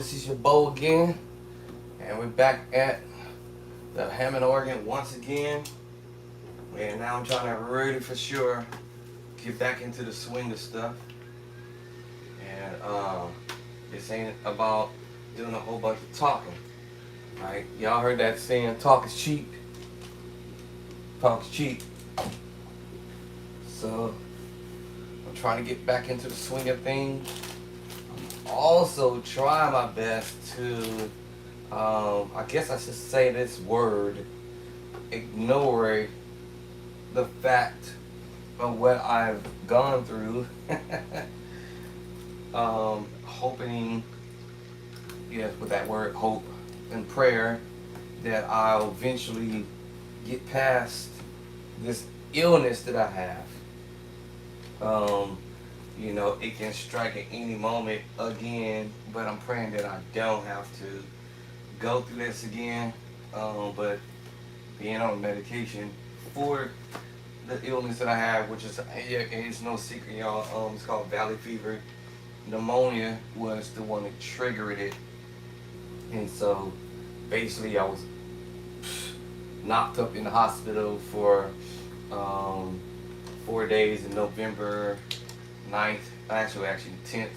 This is your Bo again, and we're back at the Hammond organ once again. And now I'm trying to really for sure get back into the swing of stuff. And this ain't about doing a whole bunch of talking, right? Y'all heard that saying, talk is cheap. Talk is cheap. So I'm trying to get back into the swing of things. Also try my best to, I guess I should say this word, ignore the fact of what I've gone through. Hoping, yes, with that word hope and prayer, that I'll eventually get past this illness that I have. Um, it can strike at any moment again, but I'm praying that I don't have to go through this again. But being on medication for the illness that I have, which is it's no secret, y'all. It's called valley fever. Pneumonia was the one that triggered it, and so basically I was knocked up in the hospital for 4 days in November 9th, actually 10th,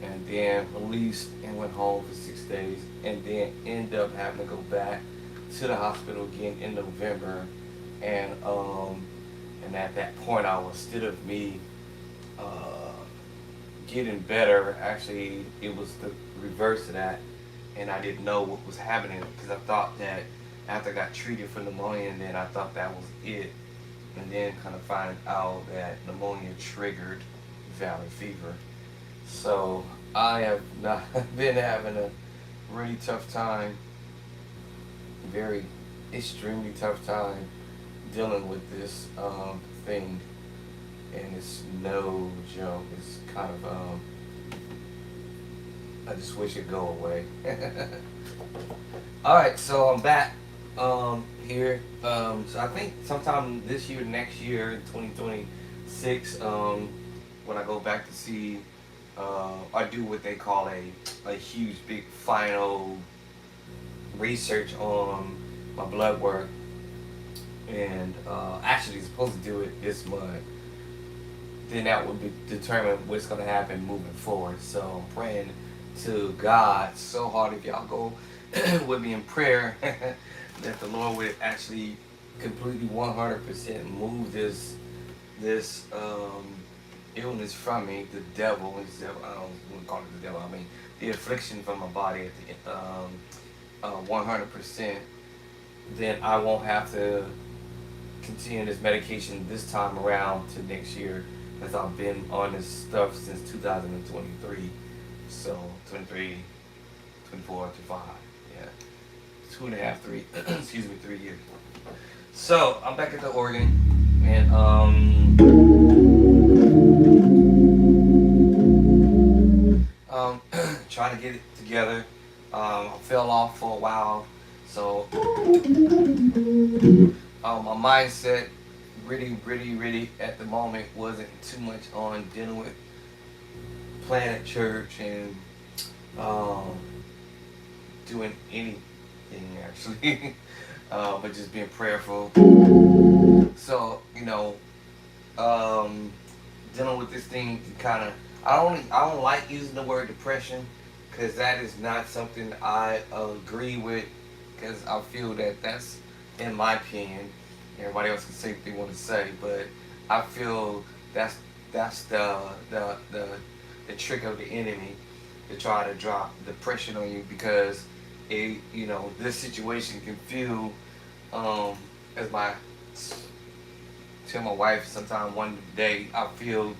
and then released and went home for 6 days, and then ended up having to go back to the hospital again in November, and at that point I was instead of me uh, getting better, actually it was the reverse of that, and I didn't know what was happening because I thought that after I got treated for pneumonia, and then I thought that was it, and then kind of find out that pneumonia triggered valley fever. So I have not been having a really tough time, very extremely tough time dealing with this thing, and it's no joke. It's kind of I just wish it'd go away. All right, so I'm back here. So I think sometime this year, next year, 2026, when I go back to see, I do what they call a huge, big final research on my blood work, and actually supposed to do it this month. Then that would be determine what's going to happen moving forward. So I'm praying to God so hard if y'all go with me in prayer that the Lord would actually completely 100% move this illness from me. The devil, I don't want to call it the devil. I mean the affliction from my body at the 100%. Then I won't have to continue this medication this time around to next year, as I've been on this stuff since 2023. So 23, 24, 25, yeah, 2.5, 3, excuse me, 3 years. So I'm back at the organ, and trying to get it together. I fell off for a while, so my mindset really at the moment wasn't too much on dealing with Planet Church and um, doing anything actually, but just being prayerful. So dealing with this thing kind of I don't like using the word depression because that is not something I agree with, because I feel that that's, in my opinion, everybody else can say what they want to say, but I feel that's the trick of the enemy to try to drop depression on you, because this situation can feel, as my tell my wife sometime one day I feel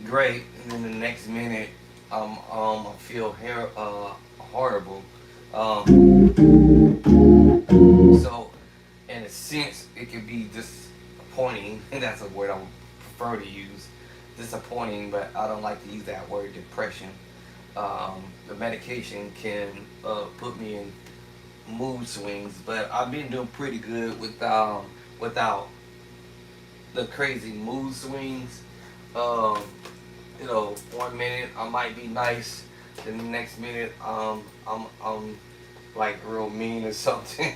great, and then the next minute I feel horrible. So in a sense it can be disappointing, and that's a word I would prefer to use, disappointing, but I don't like to use that word depression. The medication can put me in mood swings, but I've been doing pretty good without the crazy mood swings. Um, 1 minute I might be nice, The next minute, I'm like real mean or something.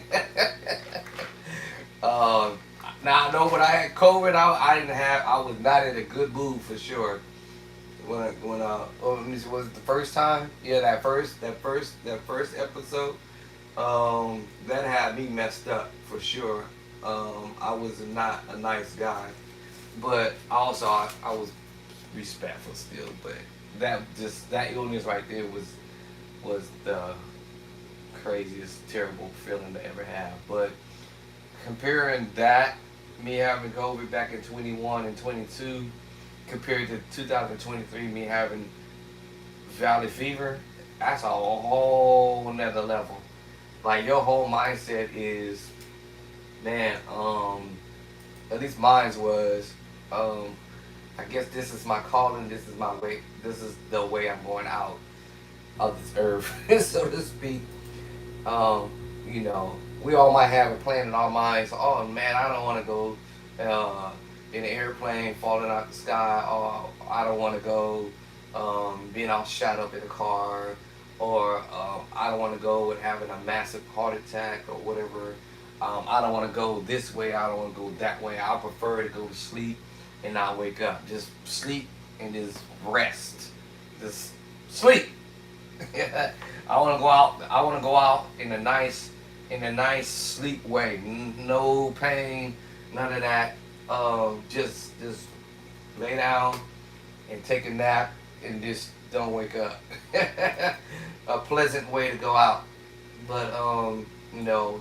um, Now I know when I had COVID, I didn't have, I was not in a good mood for sure. This was it the first time? Yeah, that first episode. That had me messed up for sure. I was not a nice guy, but also I was respectful still. But that illness right there was the craziest, terrible feeling to ever have. But comparing that, me having COVID back in 21 and 22, compared to 2023, me having valley fever, that's a whole nother level. Like your whole mindset is, man. At least mine was, um, I guess this is my calling. This is my way. This is the way I'm going out of this earth, so to speak. Um, you know, we all might have a plan in our minds. Oh man, I don't want to go in an airplane falling out the sky. Or I don't want to go being all shot up in a car. Or I don't want to go with having a massive heart attack or whatever. I don't want to go this way. I don't want to go that way. I prefer to go to sleep and not wake up. Just sleep and just rest. Just sleep. I want to go out. I want to go out in a nice sleep way. No pain, none of that. Just lay down and take a nap and just don't wake up. A pleasant way to go out. But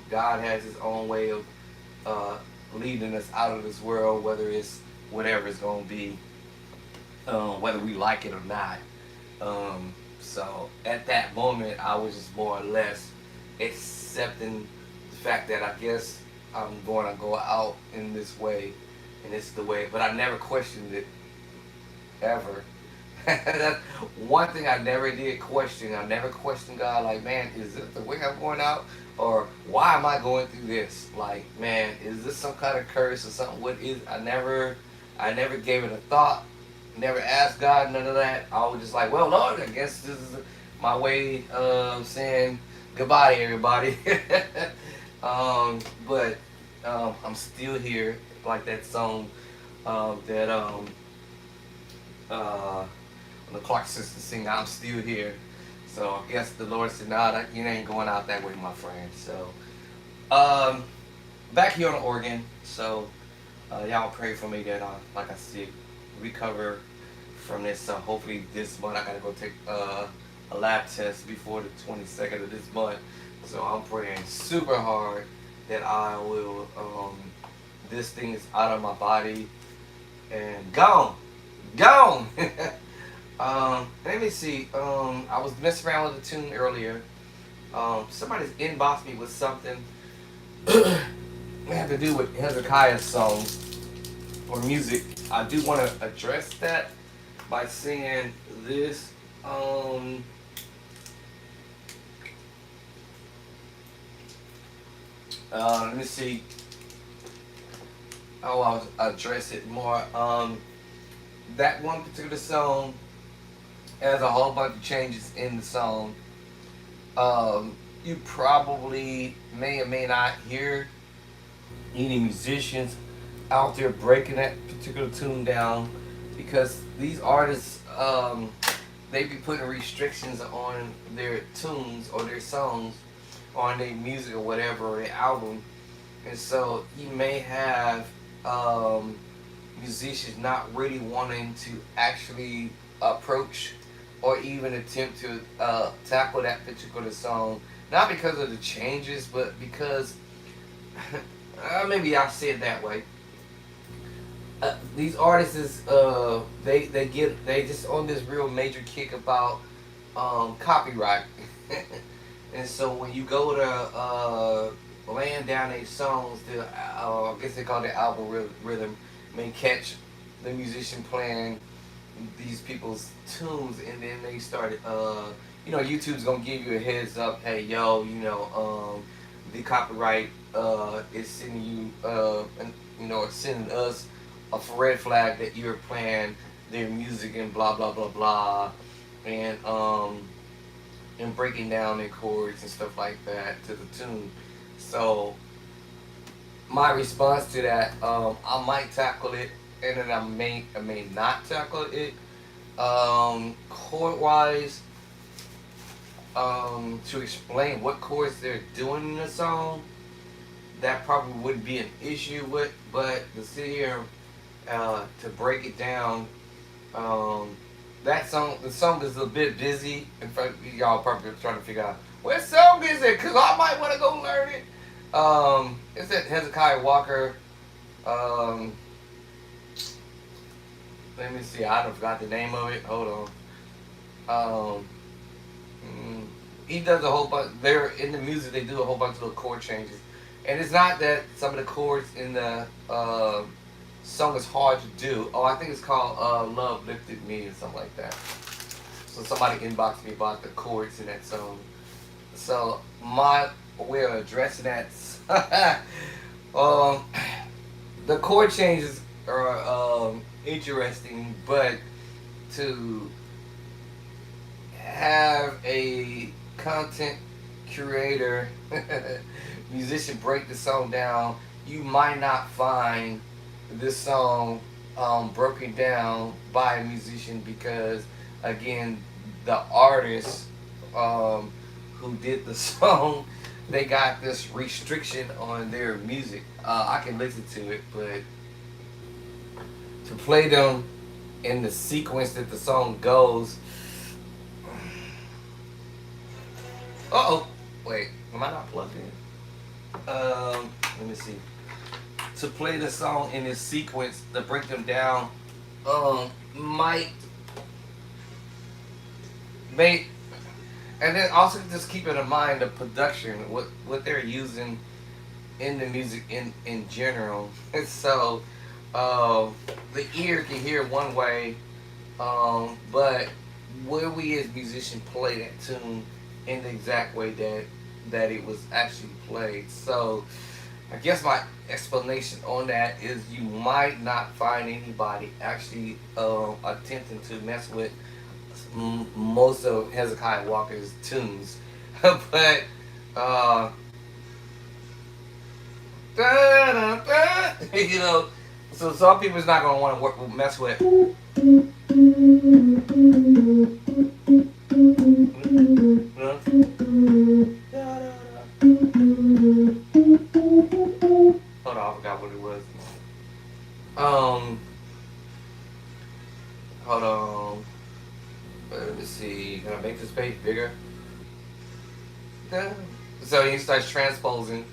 God has His own way of uh, leading us out of this world, whether it's whatever it's gonna be, whether we like it or not. So at that moment, I was just more or less accepting the fact that I guess I'm going to go out in this way, and this is the way. But I never questioned it ever. That's one thing I never did question. I never questioned God. Like, man, is this the way I'm going out, or why am I going through this? Like, man, is this some kind of curse or something? What is? I never gave it a thought. Never asked God none of that. I was just like, well, Lord, I guess this is my way of saying goodbye to everybody. But I'm still here, like that song that uh, the Clark sisters sing. I'm still here. So I guess the Lord said, nah, you ain't going out that way, my friend. So um, back here on Oregon. So y'all pray for me that, like I said, recover from this. Hopefully this month I gotta go take a lab test before the 22nd of this month. So I'm praying super hard that I will. This thing is out of my body and gone, gone. Let me see. I was messing around with the tune earlier. Somebody's inboxed me with something. It had to do with Hezekiah's song or music. I do want to address that by saying this. Let me see. Oh, I'll address it more. That one particular song has a whole bunch of changes in the song. You probably may or may not hear any musicians out there breaking that particular tune down because these artists they be putting restrictions on their tunes or their songs on their music or whatever or their album, and so you may have um, musicians not really wanting to actually approach or even attempt to tackle that particular song, not because of the changes, but because maybe I'll say it that way. These artists is they just on this real major kick about copyright, and so when you go to laying down their songs, the I guess they call it algorithm may catch the musician playing these people's tunes, and then they started YouTube's gonna give you a heads up, hey yo, the copyright is sending you and it's sending us a red flag that you're playing their music and blah blah blah blah, and and breaking down the chords and stuff like that to the tune. So my response to that, I might tackle it, and then I may not tackle it. Chord wise, to explain what chords they're doing in the song, that probably wouldn't be an issue with. But to sit here, to break it down, um, the song is a bit busy. In fact, y'all probably trying to figure out what song is it, cause I might want to go learn it. It's that Hezekiah Walker. Um, Let me see. I don't forgot the name of it. Hold on. He does a whole bunch. They're in the music. They do a whole bunch of little chord changes, and it's not that some of the chords in the song is hard to do. Oh, I think it's called "Love Lifted Me" or something like that. So somebody inboxed me about the chords in that song. So my way of addressing that, um, the chord changes are interesting, but to have a content curator musician break the song down, you might not find this song broken down by a musician because, again, the artist who did the song, they got this restriction on their music. I can listen to it, but to play them in the sequence that the song goes. Uh oh, wait, am I not plugged in? Let me see. To play the song in this sequence, to break them down, might make, and then also just keep in mind the production, what they're using in the music in general. And so, the ear can hear one way, but will we as musicians play that tune in the exact way that it was actually played? So I guess my explanation on that is you might not find anybody actually attempting to mess with most of Hezekiah Walker's tunes, but uh, you know, so some people's not gonna want to mess with. Hold on, I forgot what it was. Um, Hold on. Let me see. Can I make this page bigger? So he starts transposing.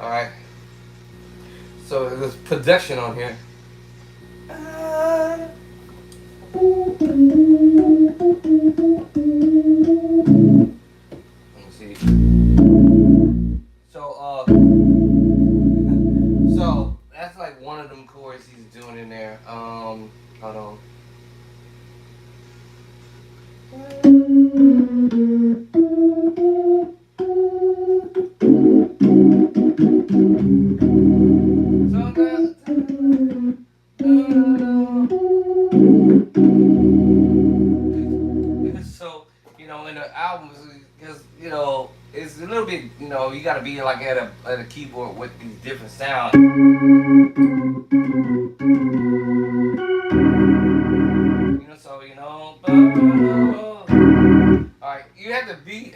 All right. So there's production on here. Let me see. So so that's like one of them chords he's doing in there. Hold on. So, in the albums, because it's a little bit, you got to be like at a keyboard with these different sounds. So all right, you have to be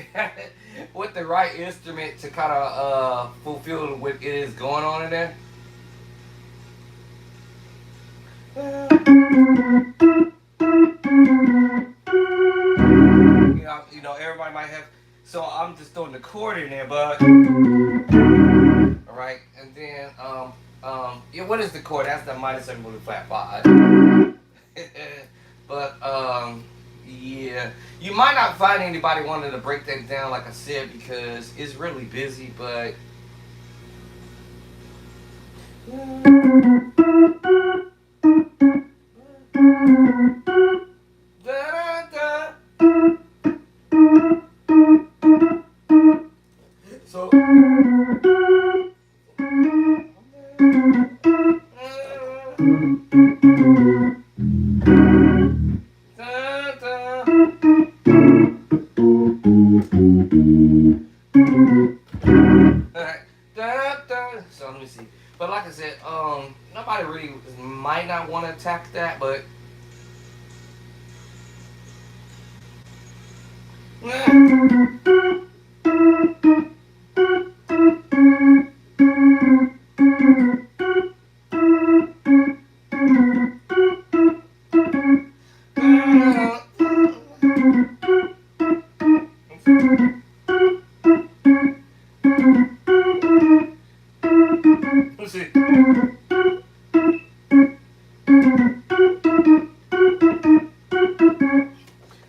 with the right instrument to kind of fulfill what it is going on in there. Everybody might have. So I'm just throwing the chord in there, but all right, and then yeah, what is the chord? That's the minor 7 with a flat 5. But yeah, you might not find anybody wanting to break that down, like I said, because it's really busy. But Da, da, da. So. Da, da. So let me see. But like I said, nobody really might not want to attack that, but let's see.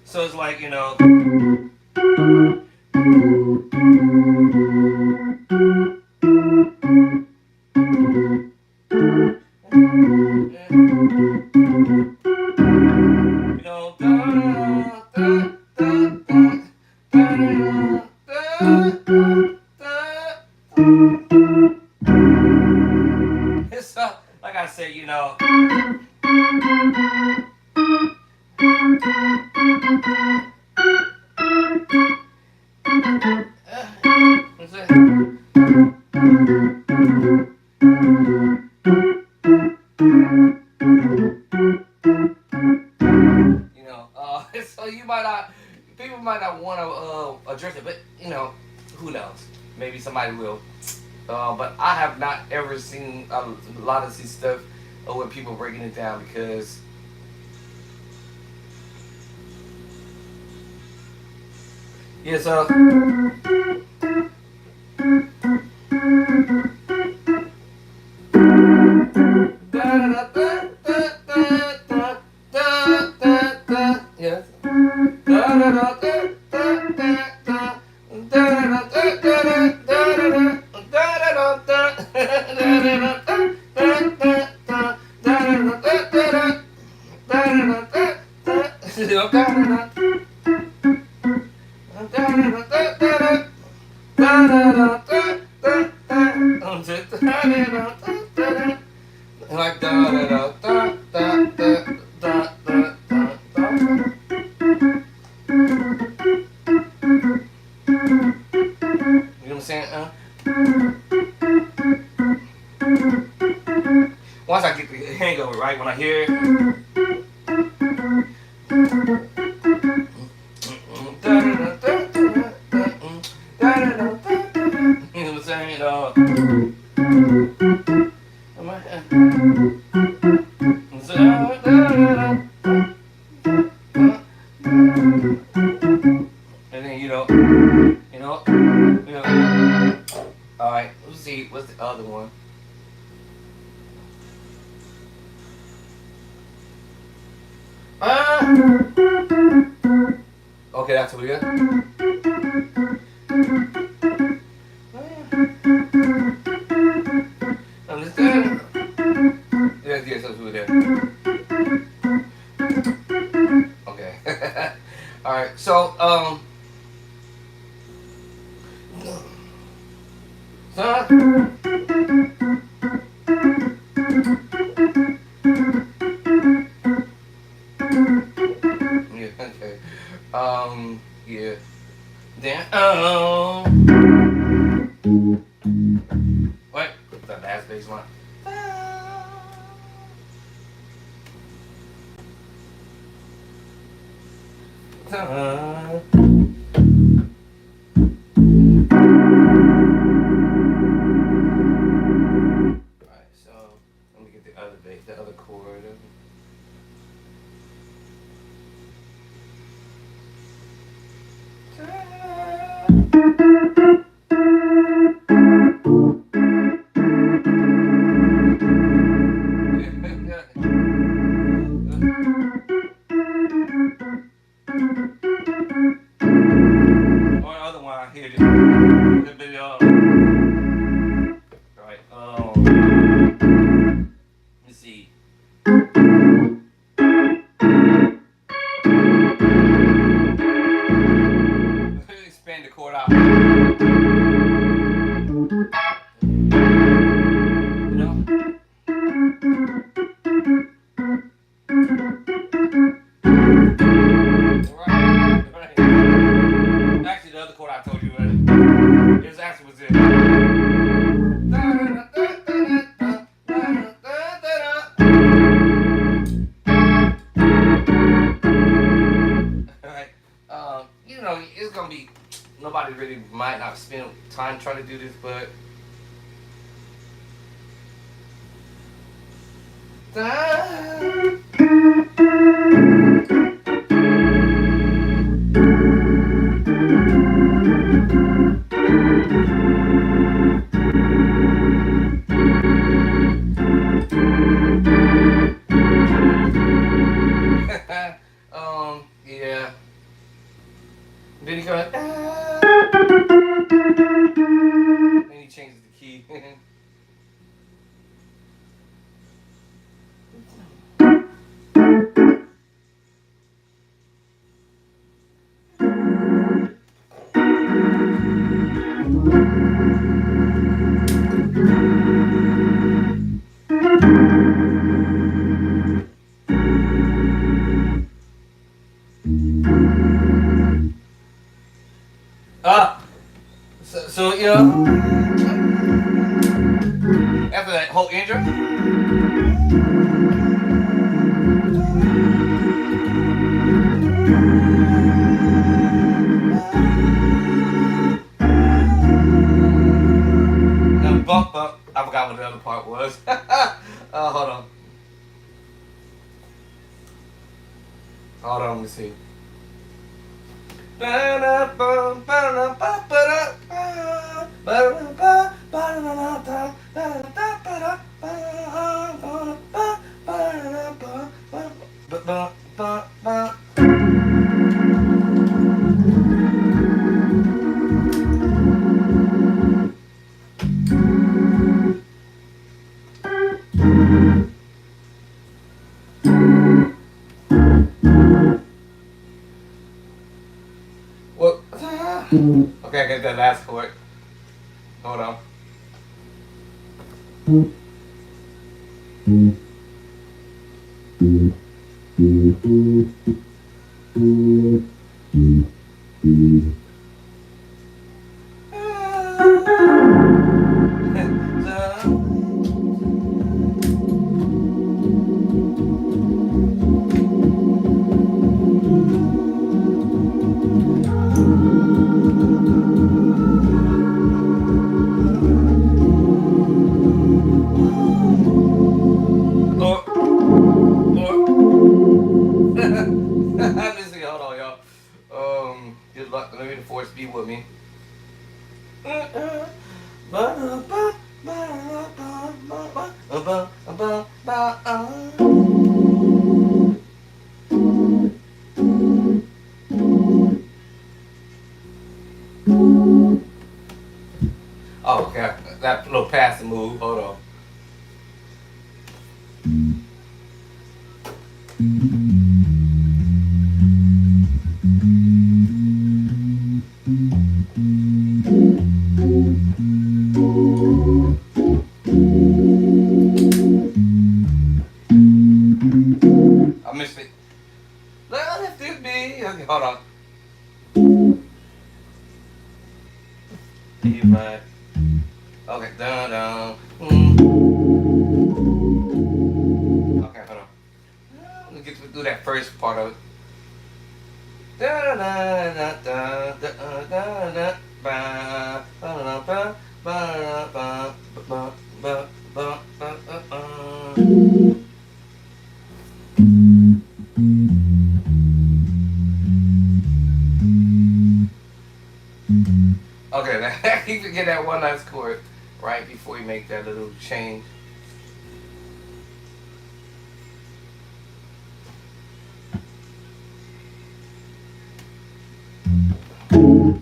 So it's like, you know. You know, it's like I said, you know. What's that? You know, so you might not, people might not want to address it, but you know, who knows? Maybe somebody will. But I have not ever seen a lot of this stuff with people breaking it down because yeah, so yes. Like da da da da da da da da da. You know what I'm saying? Once I get the hang of it, right? When I hear it, you know what I'm saying? And then you know. All right, let's see. What's the other one? Okay, that's what we got. Understand? Yes, yes, that's what we did. Okay. All right. So, so yeah, okay. Yeah. Then, what? The last bass line. Alright, so let me get the other bass, the other chord. nobody really might not spend time trying to do this, but yeah. Then he goes, then he changes the key. So you know, after that whole intro, the bump up. I forgot what the other part was. Hold on. Hold on, let me see. What? Okay, I get that last chord. Hold on. I'm just thinking, hold on, y'all. Good luck. Let me the force be with me. Oh, okay. That little passing move. Hold on. I missed it. Let it be. Okay, hold on. E flat. Okay, down, down. Okay, hold on. Let's get through that first part of it. Da da da da da da da ba ba ba ba ba ba ba ba ba. Okay, you can get that one last chord right before you make that little change. Hold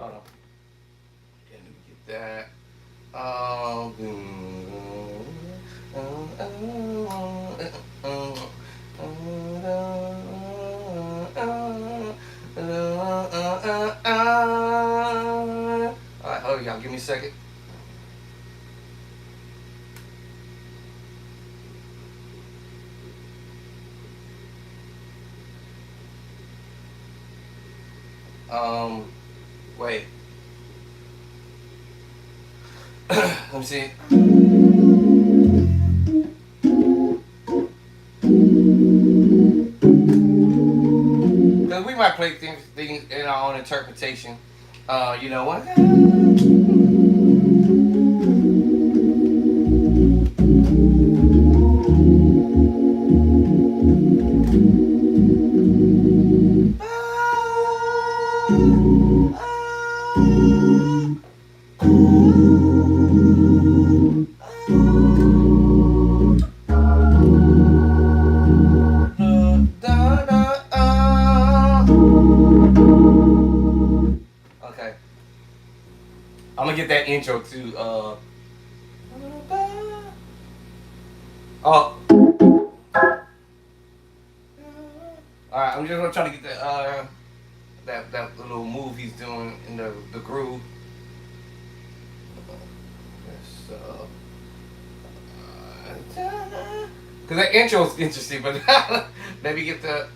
on. Yeah, let me get that. Alright, hold on, y'all. Give me a second. Wait. Let me see. Cause we everybody play things in our own interpretation. You know what? Okay, I'm gonna get that intro too. Oh, all right. I'm just gonna try to get that little move he's doing in the groove. Yes, cause that intro is interesting, but maybe get the.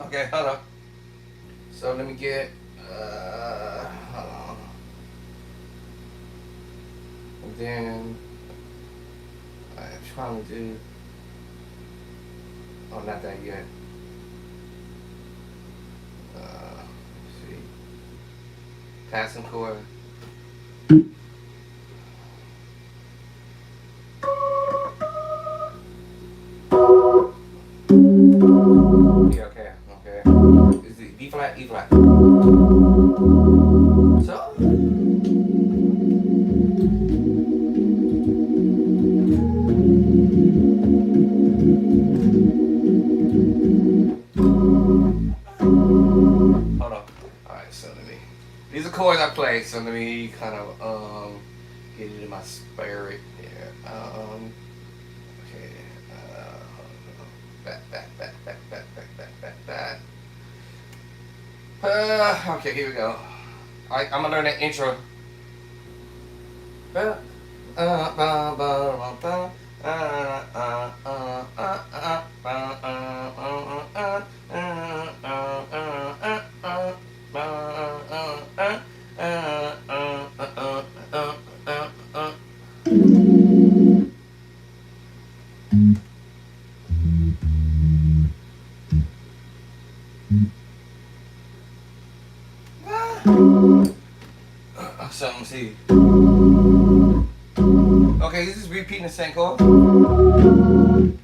Okay, hold on. So let me get. Hold on. And then I'm trying to do. Oh, not that yet. Let's see. Passing chord. Yeah, okay, okay. Is it B flat, E flat? So. Hold on. Alright, so let me. These are chords I play, so let me kind of get it in my spirit here. Okay. Back. Okay, here we go. I'm gonna learn that intro. So let me see. Okay, this is repeating the same chord. And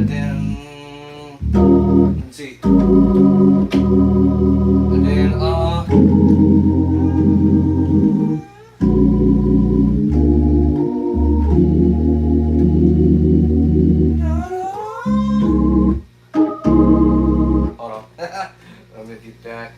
then let's see. And then hold on. Let me get that.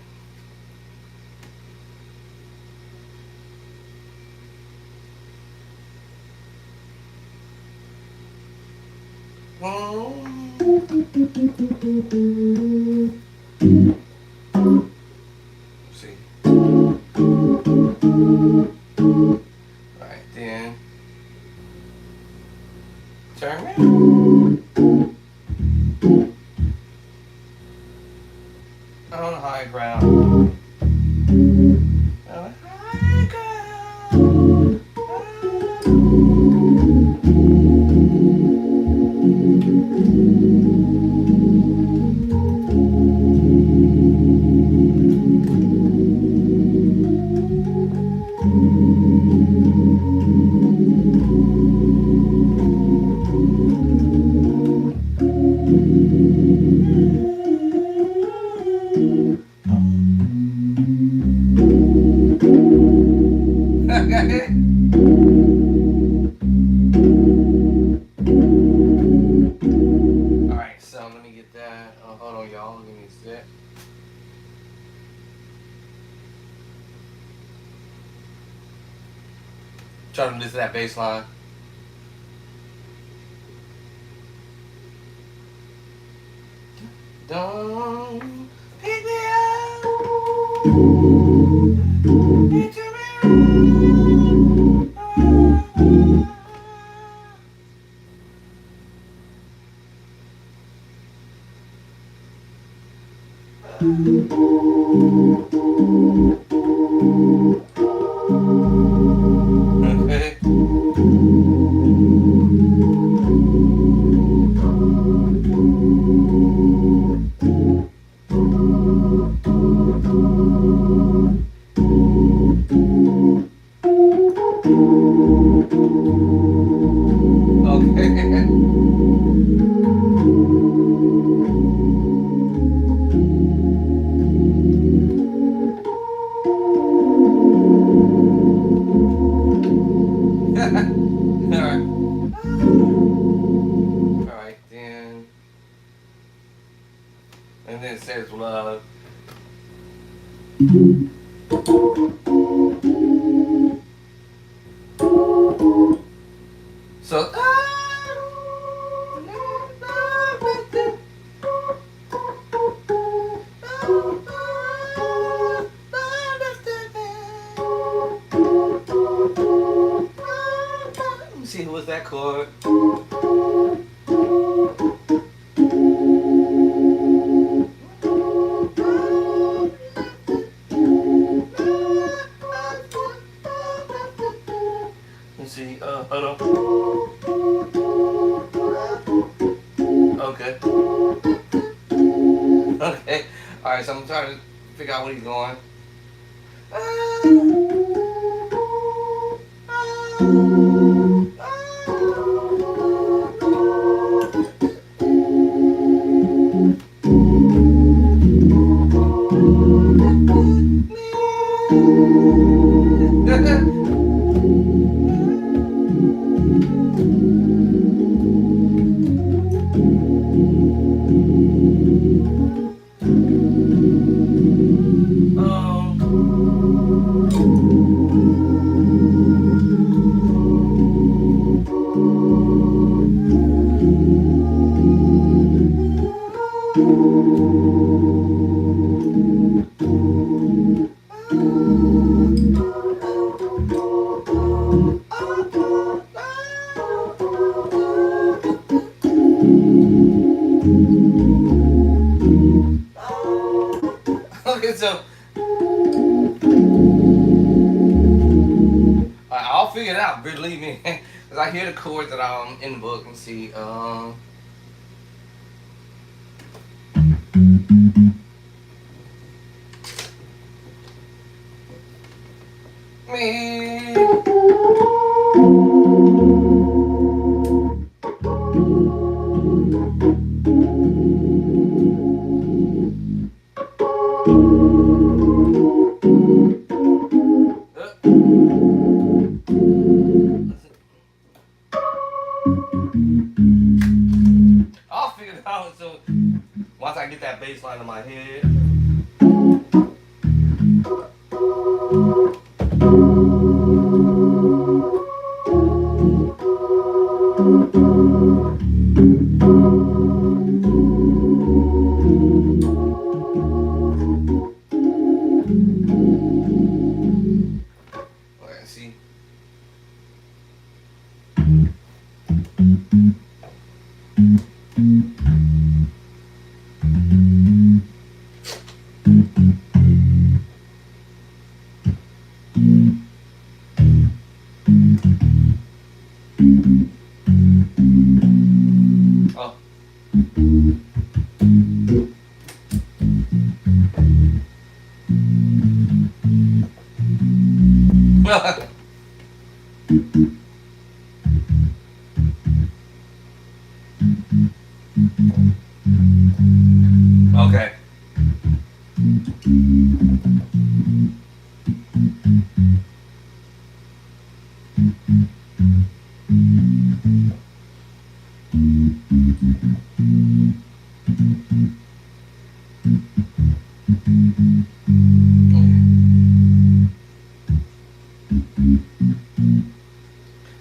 Let's see. Right then. Turn it. On high ground. On high ground. Okay. Alright, so let me get that. Hold on, y'all. Give me a sec. Try to listen to that bass line. Don't pick me up. Picture me Okay. Okay. All right. All right then. And then it says love. So. Let me see who was that chord. Let's see. Hold on. Okay. Okay. All right. So I'm trying to figure out what he's going. Okay, so I'll figure it out. Believe me, because I hear the chords that I'm in the book and see. Me. I'll figure it out. So once I get that bass line in my head. Alright, see. Oh. Okay.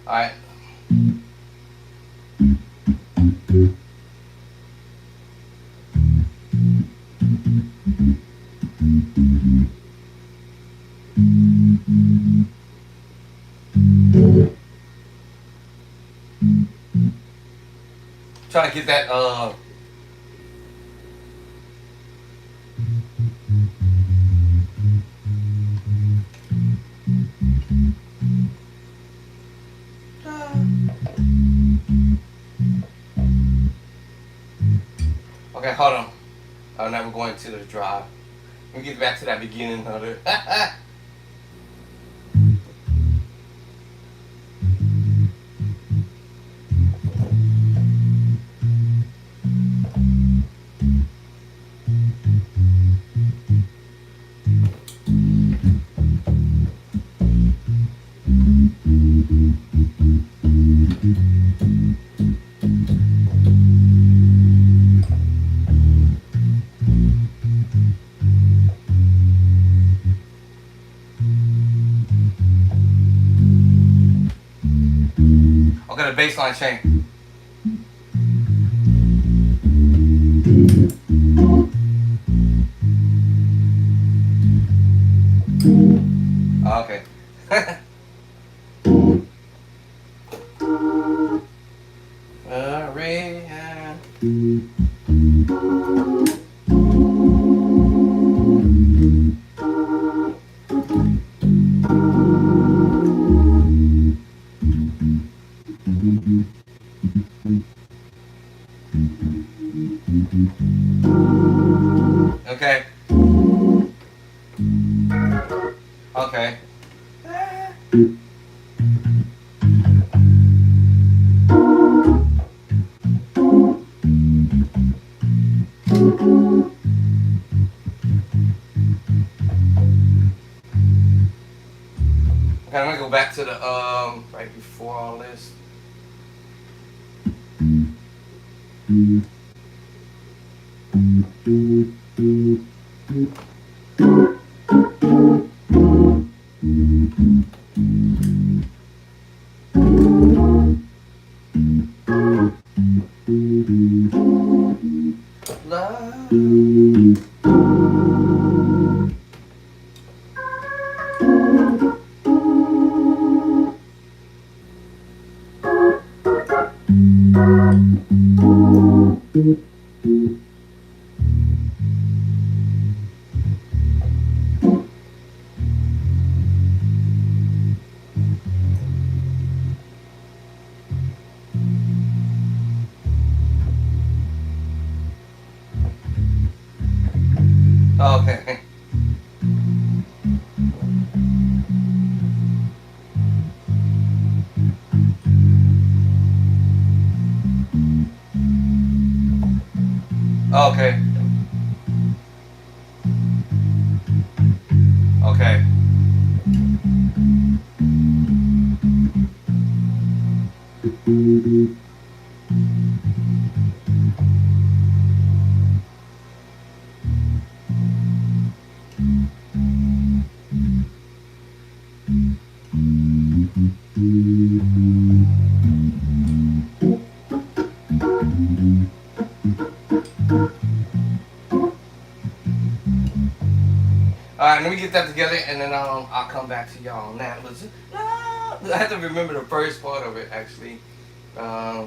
Alright. Trying to get that Okay, hold on. Oh, now we're going to the drive. Let me get back to that beginning of it. Okay, the bass line change. Okay. Maria. Okay. Okay. Okay, I'm gonna go back to the right before all this. Love. Okay. Okay. Okay. All right, let me get that together, and then I'll come back to y'all on that. I have to remember the first part of it actually.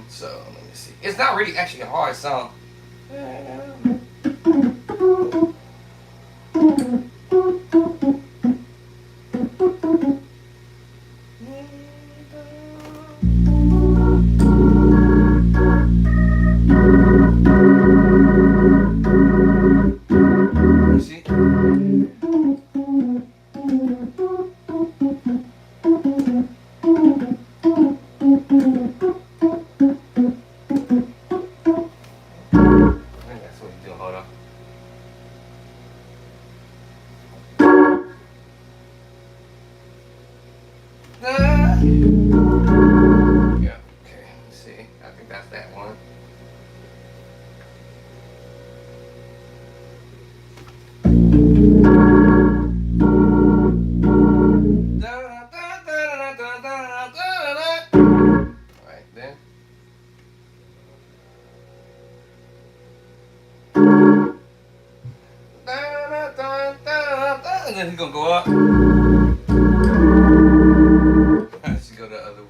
So let me see. It's not really actually a hard song. You see? I think that's what he's doing. Hold on. Yeah. Okay. Let's see. I think that's that one. Right then. And then he's gonna go up. Let's go to the other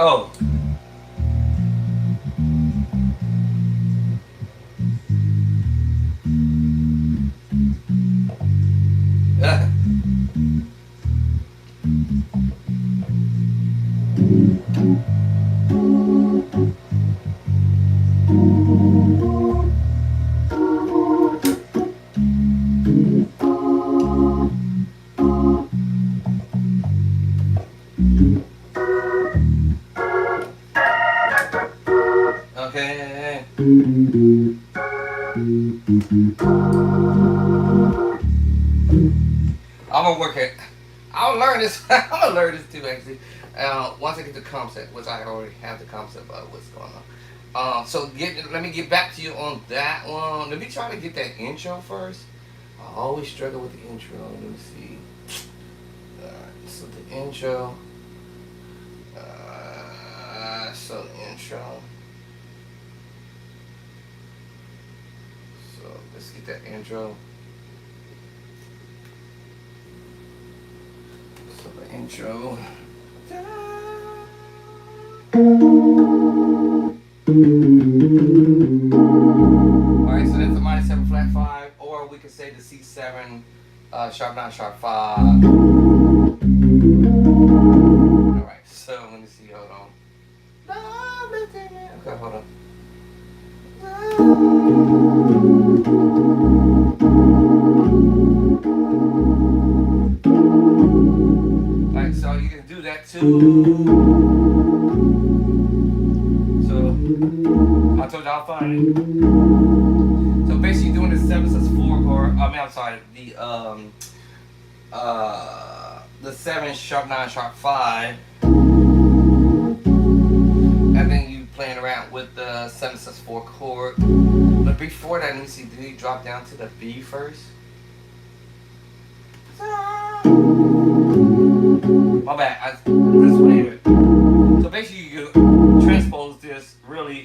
Oh. Okay. I'm gonna work it. I'll learn this. I'll learn this too, actually. Once I get the concept, which I already have the concept of what's going on. Let me get back to you on that one. Let me try to get that intro first. I always struggle with the intro. Let me see. So the intro. So the intro. So let's get that intro. So the intro. Alright, so that's a minor 7 flat 5, or we could say the C7 sharp 9 sharp 5. Alright, so let me see, hold on. Okay, hold on. Alright, so you can do that too. So I told you I'll find it. So basically doing the 7/4 chord, I'm sorry, the 7 sharp 9 sharp 5. And then you playing around with the 7/4 chord. But before that, let me see, do you drop down to the B first? My bad, this one here. So basically you transpose this really.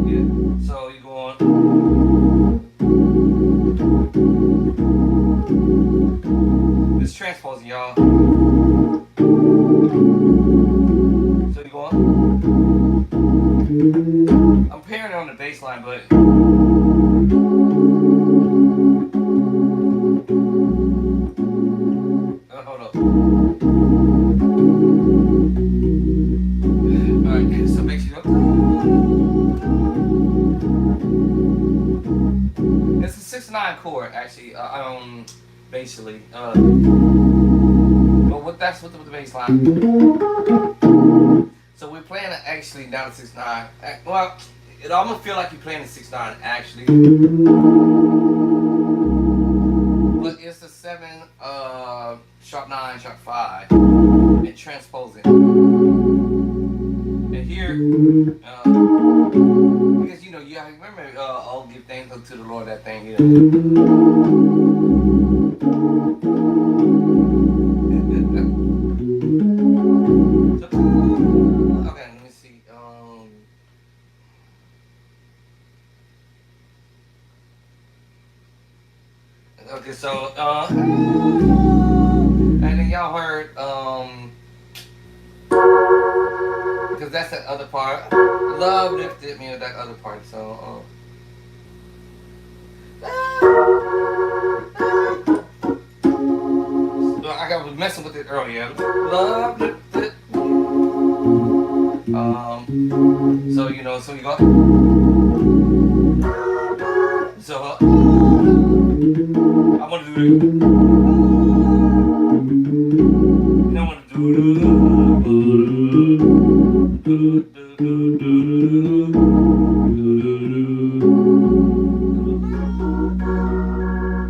Yeah. So you go on. This transposing, y'all. So you go on. I'm pairing it on the bass line, but hold up. Alright, so make sure it's a 6/9 chord, actually. Basically. But that's with the bass line. So we're playing it actually down to 6/9. Well, it almost feel like you're playing a 6/9 actually. But it's a 7 sharp 9 sharp 5 and transposing. And here, because you know, you have to remember, oh, give thanks unto the Lord, that thing here. Okay, let me see. Okay, so and then y'all heard because that's that other part. Love lifted me with that other part. So I was messing with it earlier. Love lifted. So you know, so you go. So I want to do it. I want to do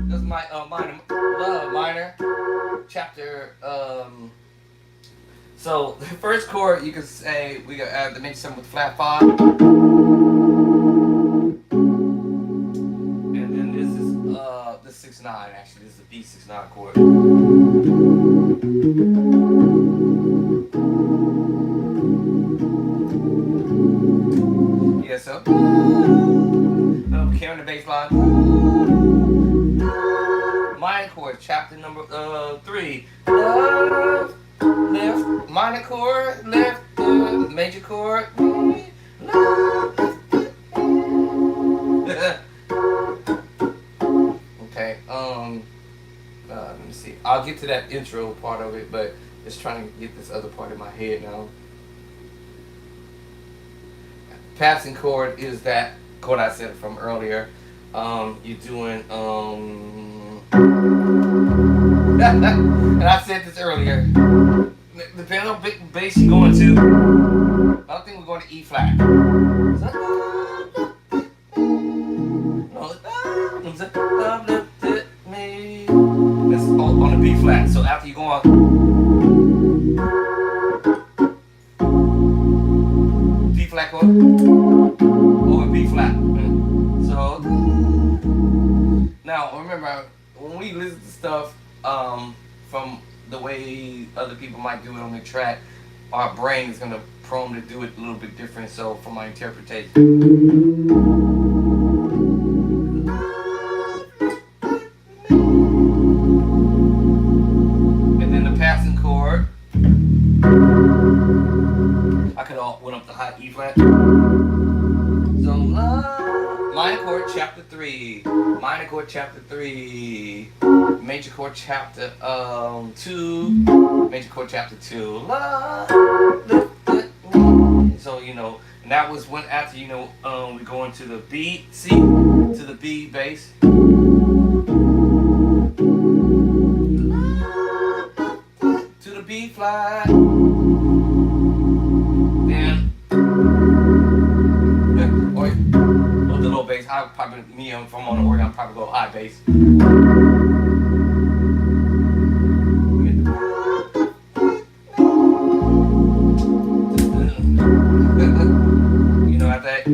This is my minor chapter. So the first chord you can say we got the major 7 with flat 5. The 6/9 actually. This is a B6/9 chord. Yeah, so carrying the bass line. Minor chord, chapter number 3. Love, left, minor chord, left, major chord, love. Okay, let me see. I'll get to that intro part of it, but just trying to get this other part in my head now. Passing chord is that chord I said from earlier. You're doing and I said this earlier. Depending on bass you're going to, I don't think we're going to E flat. That's on the B flat. So after you go on D flat chord over B flat. So now remember when we listen to stuff from the way other people might do it on the track, our brain is gonna prone to do it a little bit different. So for my interpretation. Passing chord. I could have went up the high E flat. So minor chord chapter 3, minor chord chapter 3, major chord chapter 2, major chord chapter 2. So you know, and that was when after we go into the B, C to the B bass. B flat, then or the low bass. I probably if I'm on the organ, I'll probably go high bass. At that.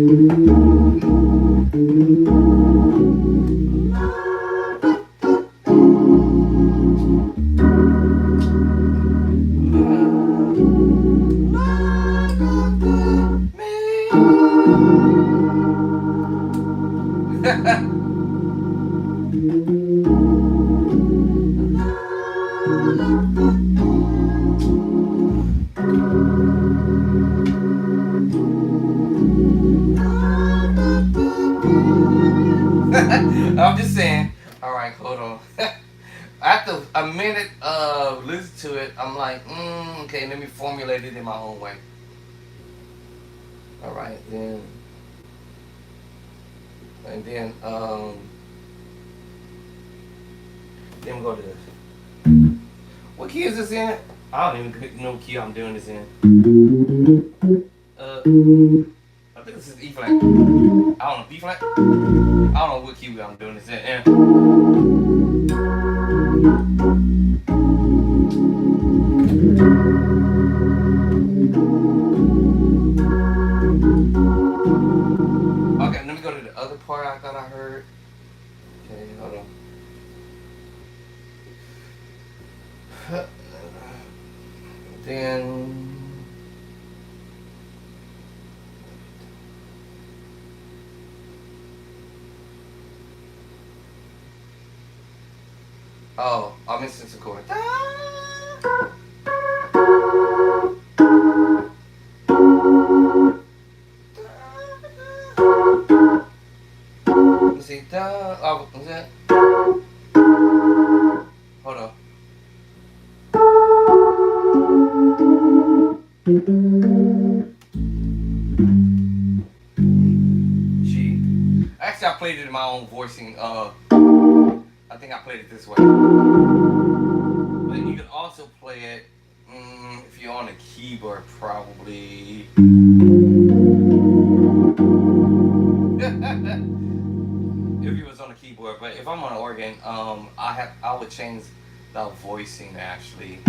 I'm just saying. All right, hold on. After a minute of listening to it, I'm like, okay, let me formulate it in my own way. All right, then, and then we go to this. What key is this in? I don't even know what key I'm doing this in. I think this is E flat. I don't know, B flat? I don't know what key I'm doing this in. Okay, let me go to the other part I thought I heard. Okay, hold on. Then I'm missing some chord. Let's see, oh, was that? Hold on. G. Actually, I played it in my own voicing. I think I played it this way. But you can also play it if you're on a keyboard, probably. If you was on a keyboard, but if I'm on an organ, I would change the voicing actually.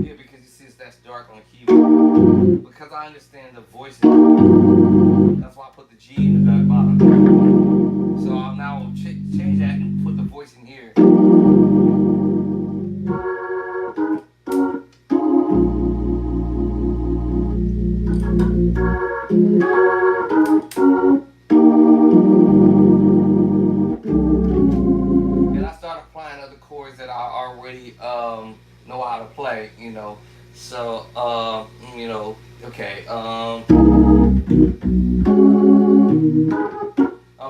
Yeah, because you see that's dark on the keyboard. Because I understand the voicing, that's why I put the G in the back bottom. So I'll now change that and put the voice in here. already know how to play, you know. So you know, okay. I'm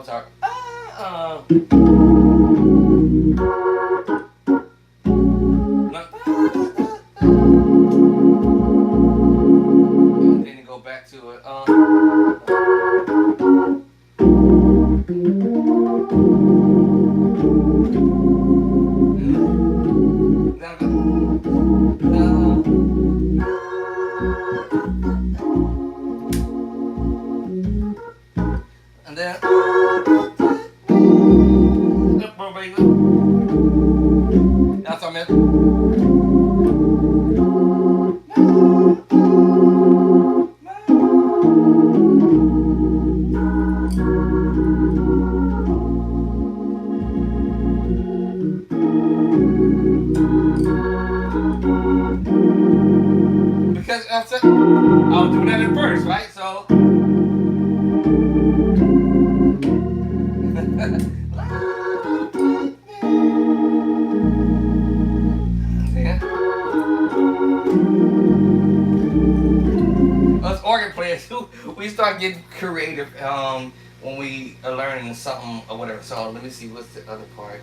sorry. Then you go back to it. And then that's what I meant. Because I was doing that at first, right? So us organ players, we start getting creative when we are learning something or whatever. So let me see, what's the other part?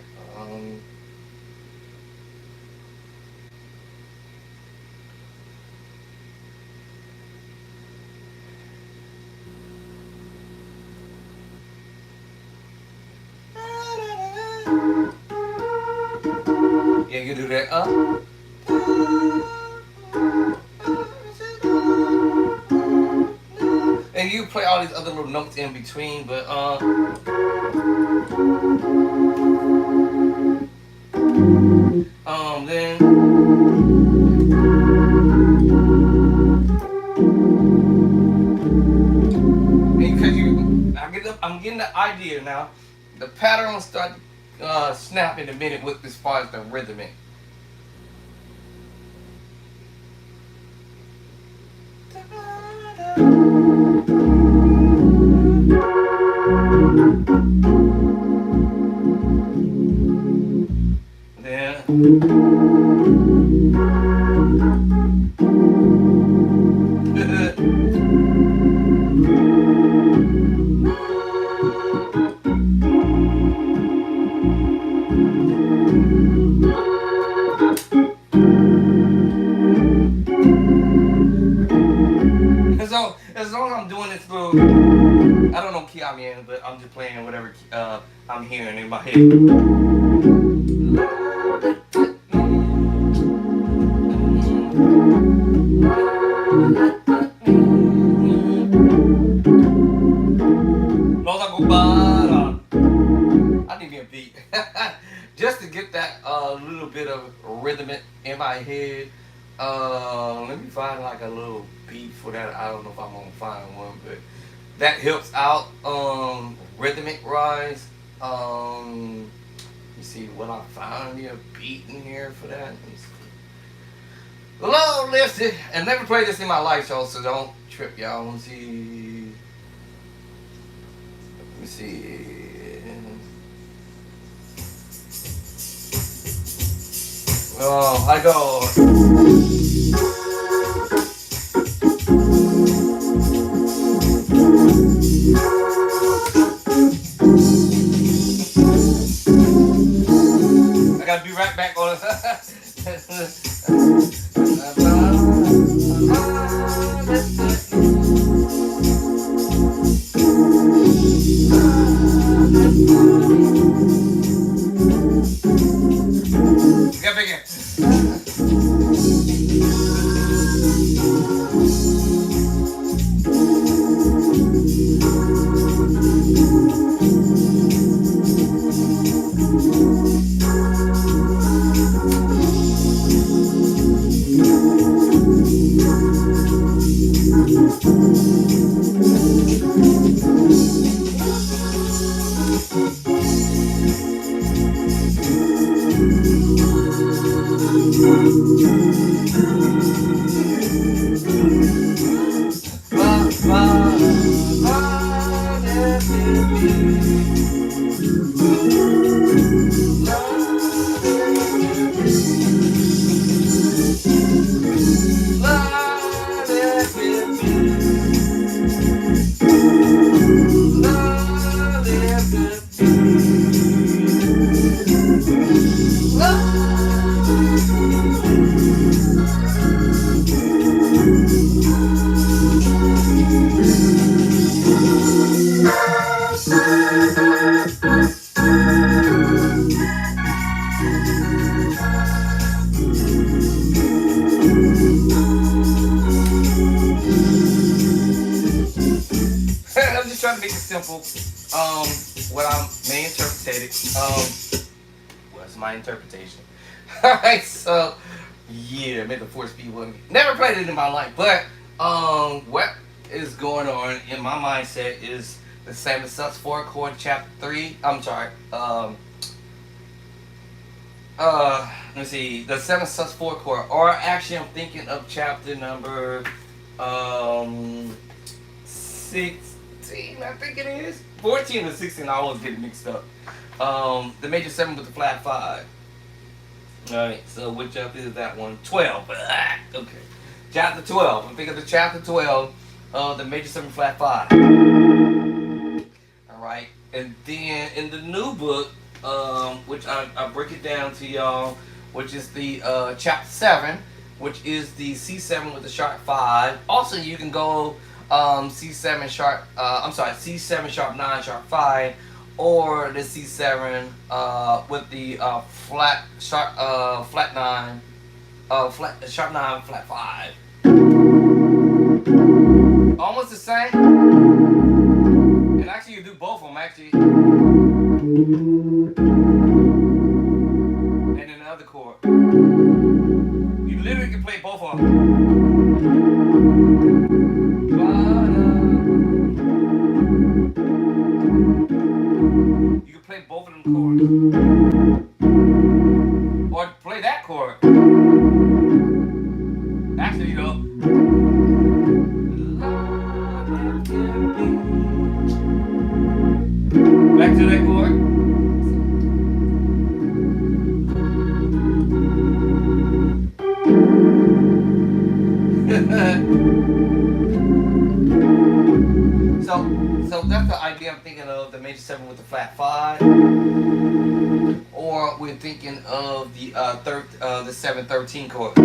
Yeah, you do that. And you play all these other little notes in between, but then because I'm getting the idea now. The pattern will start snap in a minute with as far as the rhythmic. So as long as I'm doing this little, I don't know key I'm in, but I'm just playing whatever I'm hearing in my head. I need me a beat just to get that little bit of rhythm in my head. Let me find like a little beat for that. I don't know if I'm gonna find one, but that helps out rhythmic rise. Let me see what I found me a beat in here for that. Low lifted, and never played this in my life, y'all, so don't trip, y'all. Let me see. Let me see. Oh, I go. I gotta be right back on it. Get bigger. simple. What I may interpret it. What's my interpretation? Alright, so yeah, may the force be with me. Never played it in my life, but what is going on in my mindset is the Seven Sons 4 chord chapter 3. I'm sorry. Let's see, the Seven Sons 4 chord, or actually I'm thinking of chapter number 16, I think it is. 14 or 16, I always get it mixed up. The major 7 with the flat 5. Alright, so what chapter is that one? 12. Okay. Chapter 12. I'm thinking of the chapter 12 of the major 7 flat 5. Alright. And then in the new book, which I break it down to y'all, which is the chapter 7, which is the C7 with the sharp 5. Also, you can go C7 sharp, C7 sharp 9 sharp 5, or the C7 with the flat sharp flat 9, sharp 9 flat 5. Almost the same. And actually, you do both of them actually. And then another chord. You literally can play both of them. You can play both of them chords. Or play that chord. Actually, you know. Back to that chord. So that's the idea I'm thinking of, the major 7 with the flat 5. Or we're thinking of the 7-13 chord.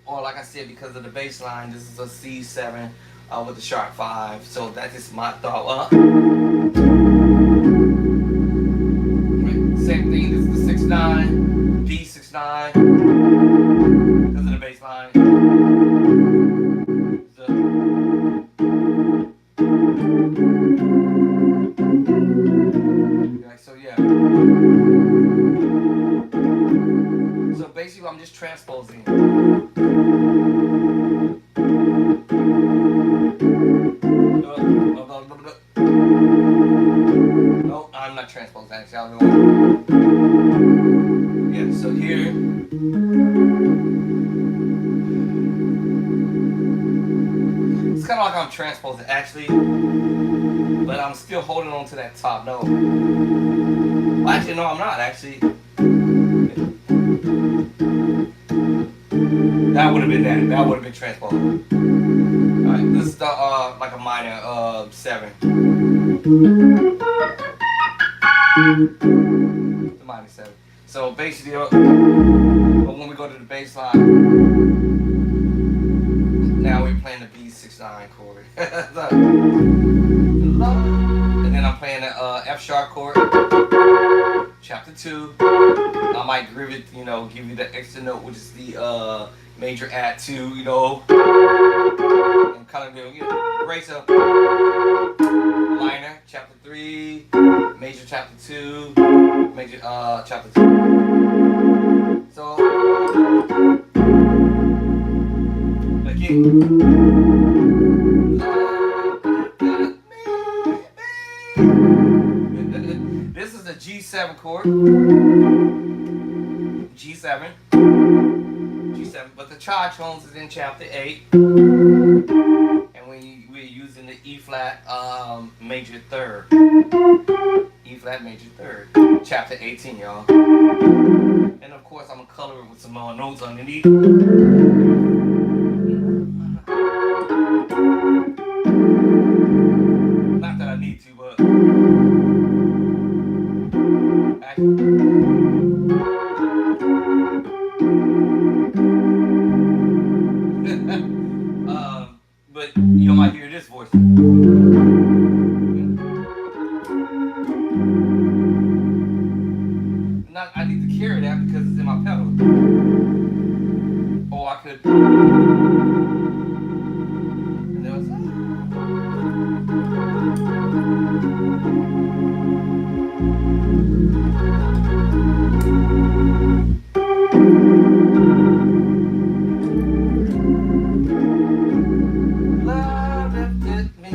Or like I said, because of the bass line, this is a C7 with the sharp 5. So that's just my thought. Same thing, this is the 6-9, D6-9, because of the bass line. So yeah. So basically I'm just transposing. No, I'm not transposing actually. I'll go. Yeah, so here. It's kind of like I'm transposing actually, but I'm still holding on to that top note. Well, actually, no, I'm not actually. That would have been that. That would have been transposing. Alright, this is the like a minor 7. The minor 7. So basically, but when we go to the bass line, now we're playing the B6-9 chord. And then I'm playing the F sharp chord, chapter 2. I might give it, give you the extra note, which is the major add 2, and kind of raise up minor, chapter 3, major chapter 2, major chapter 2. So again. This is the G7 chord. G7. But the tritones is in chapter 8. And we're using the E flat major 3rd. E flat major 3rd. Chapter 18, y'all. And of course I'm gonna color it with some more notes underneath. Not that I need to, but but you might hear this voice. Not, I need to carry that because it's in my pedal. Or I could. Love lifted me.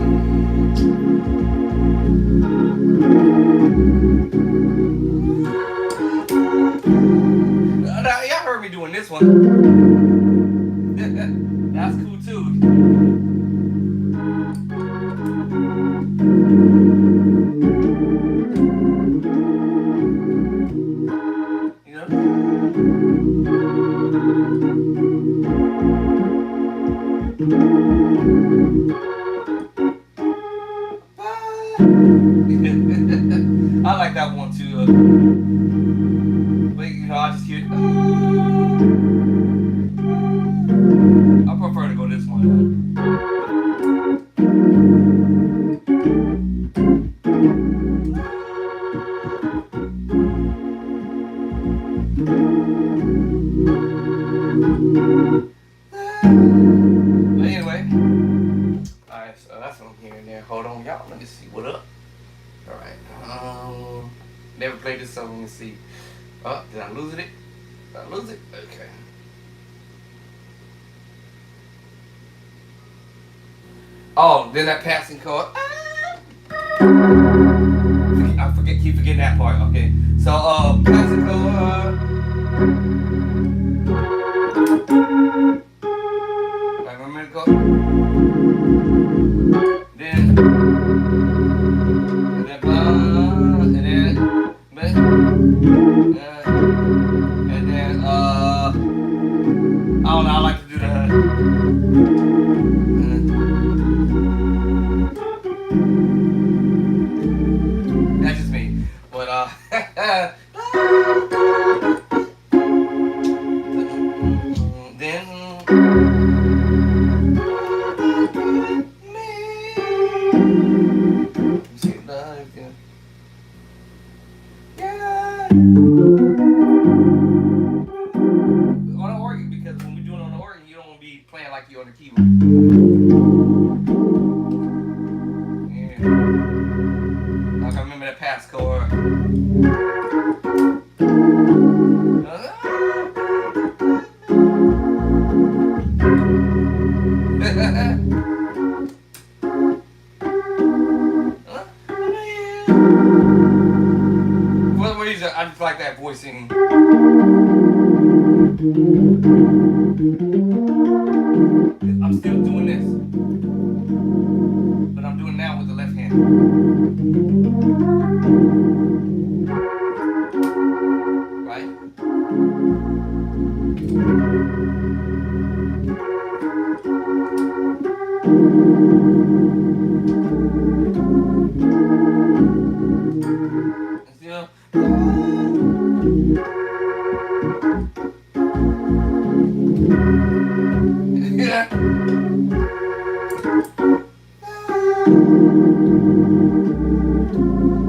Now, y'all heard me doing this one. That's cool too. You know? I like that one too. But you know, I just hear. I prefer to go this one. But anyway, alright, so that's what I'm hearing there. Hold on, y'all. Let me see what up. Alright. Never played this song. Let me see. Oh, did I lose it? Did I lose it? Okay. Oh, then that passing chord. Keep forgetting that part. Okay. So, passing chord. Right, remember to go. Then, and then, and then, I don't know. I like to do that. That's just me. But then. On the organ, because when we do it on the organ, you don't want to be playing like you're on the keyboard. Yeah. Like I remember that pass chord. For some reason, I just like that voice singing. I'm still doing this, but I'm doing it now with the left hand. Right? Still. Yeah.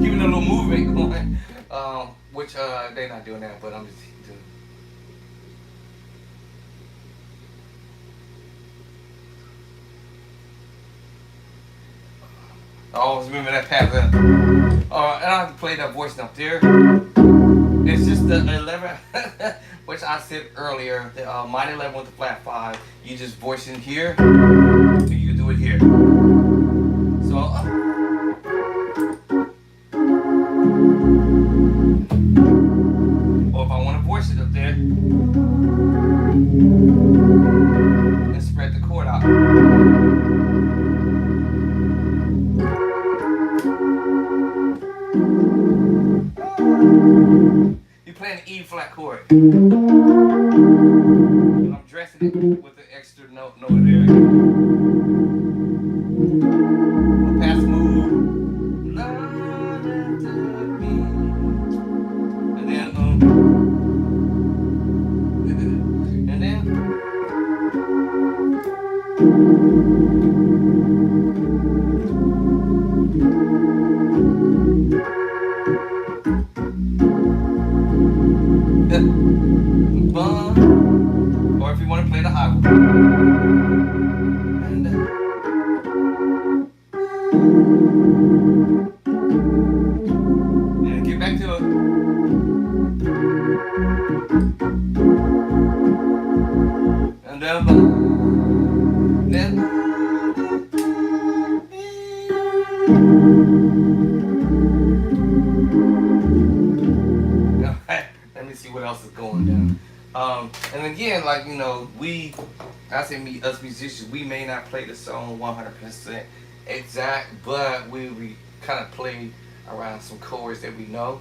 Keeping a little movement going, which they're not doing that, but I'm just doing. I always remember that path. And I have to play that voice up there. It's just the 11, which I said earlier, the minor 11 with the flat 5. You just voice in here, and you can do it here. So, or if I want to voice it up there, and spread the chord out. You're playing the E flat chord. And I'm dressing it with the extra note there. Pass move. Love lifted me. And then and then or if you want to play the high one. And else is going down. And again, like us musicians, we may not play the song 100% exact, but we kind of play around some chords that we know.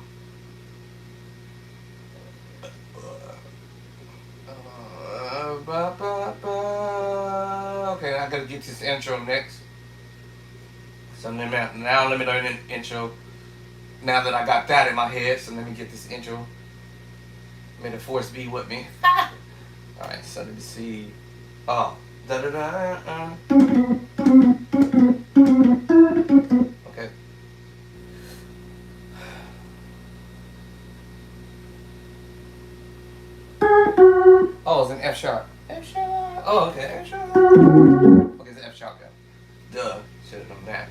Okay, I gotta get this intro next. So now let me learn an intro. Now that I got that in my head, so let me get this intro. May the force be with me. Alright, so let me see. Oh. Da da da. Okay. Oh, it's an F sharp. F sharp. Oh, okay, F sharp. Okay, it's an F sharp, yeah. Duh. Should have known that.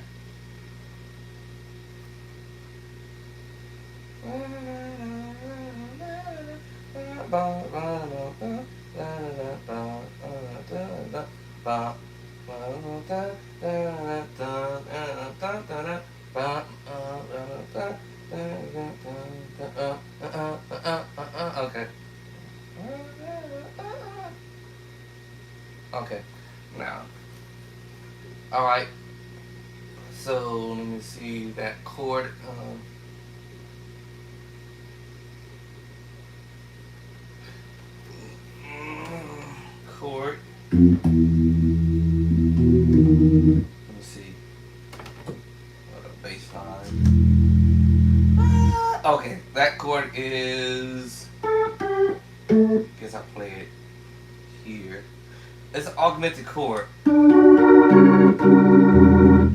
Okay. Okay. Now. All right. So let me see that chord. Chord. Let me see. Bass line. Okay, that chord is. Guess I play it here. It's an augmented chord. Let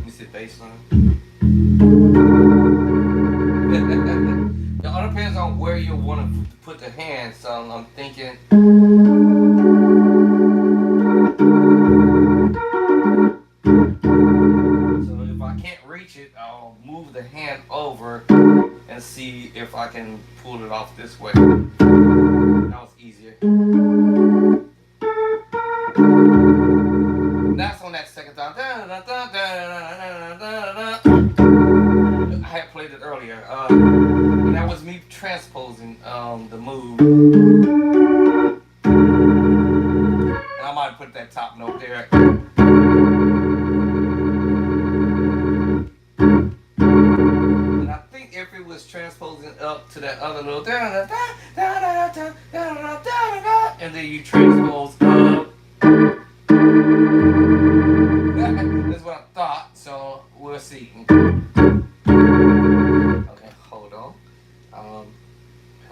me see bass line. It all depends on where you want to put the hand. So I'm thinking. So if I can't reach it, I'll move the hand over and see if I can pull it off this way. That was easier. That's on that second time. I had played it earlier. And that was me transposing the move. And I might put that top note there. And I think if it was transposing up to that other little and then you transpose up. That's what I thought, so we'll see. Okay, hold on. I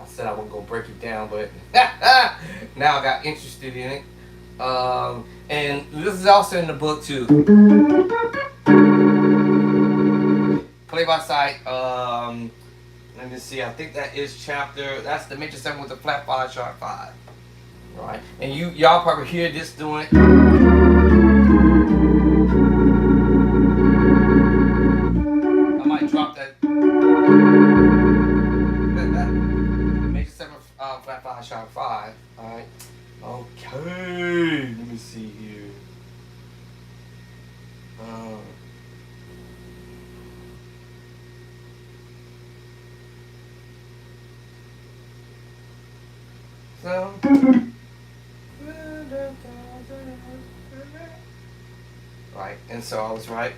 said I wasn't gonna break it down, but now I got interested in it. And this is also in the book too. Play by sight. Let me see. I think that is chapter. That's the major 7 with the flat 5 sharp 5. Right, and y'all probably hear this doing. I might drop that. Major 7 flat 5 sharp 5. All right. Okay. Let me see here. So. Right, and so I was right.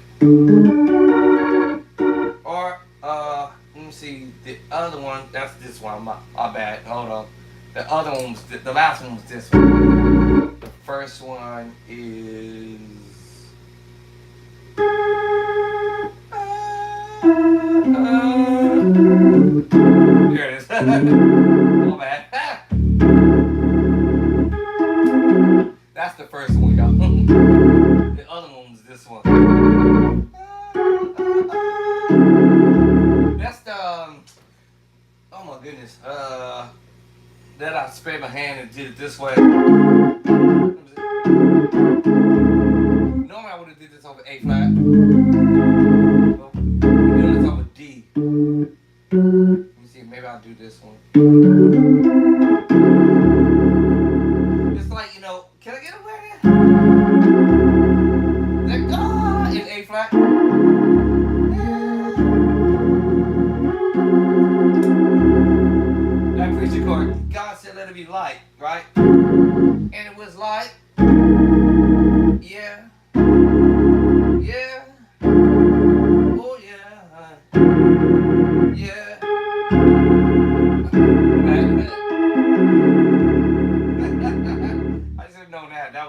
Or let me see the other one. That's this one. My bad. Hold on. The other one was the last one was this one. The first one is. Here it is. My bad. That's the first one, y'all. The other one was this one. That's the. Oh my goodness. That I sprayed my hand and did it this way. Normally I would have did this over A flat. But we're doing this over D. Let me see. Maybe I'll do this one. It's like, can I get away there? Like, in A flat. That preacher chord. God said, to be light, right? And it was like, yeah, yeah, oh yeah, yeah. I should have known that. That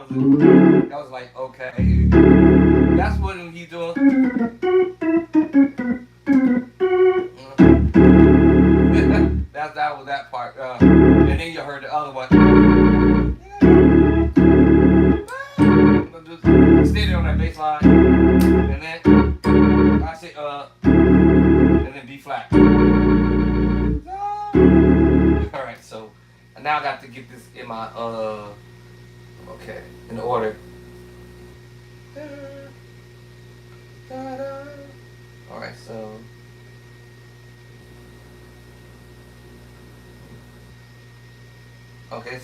was like okay. That's what he doing. That was that part. And then you heard the other one. Just stay there on that bass line, and then I say and then B flat. All right, so now I got to get this in my okay, in order. All right, so. Okay.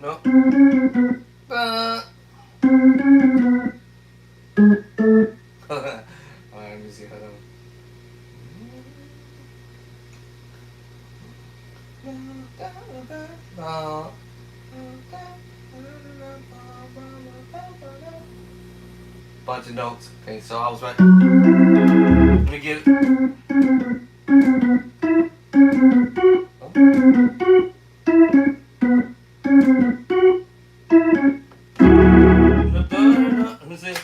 No. Alright, let me see how bunch of notes. Okay, so I was right. Let me get it. Let me see.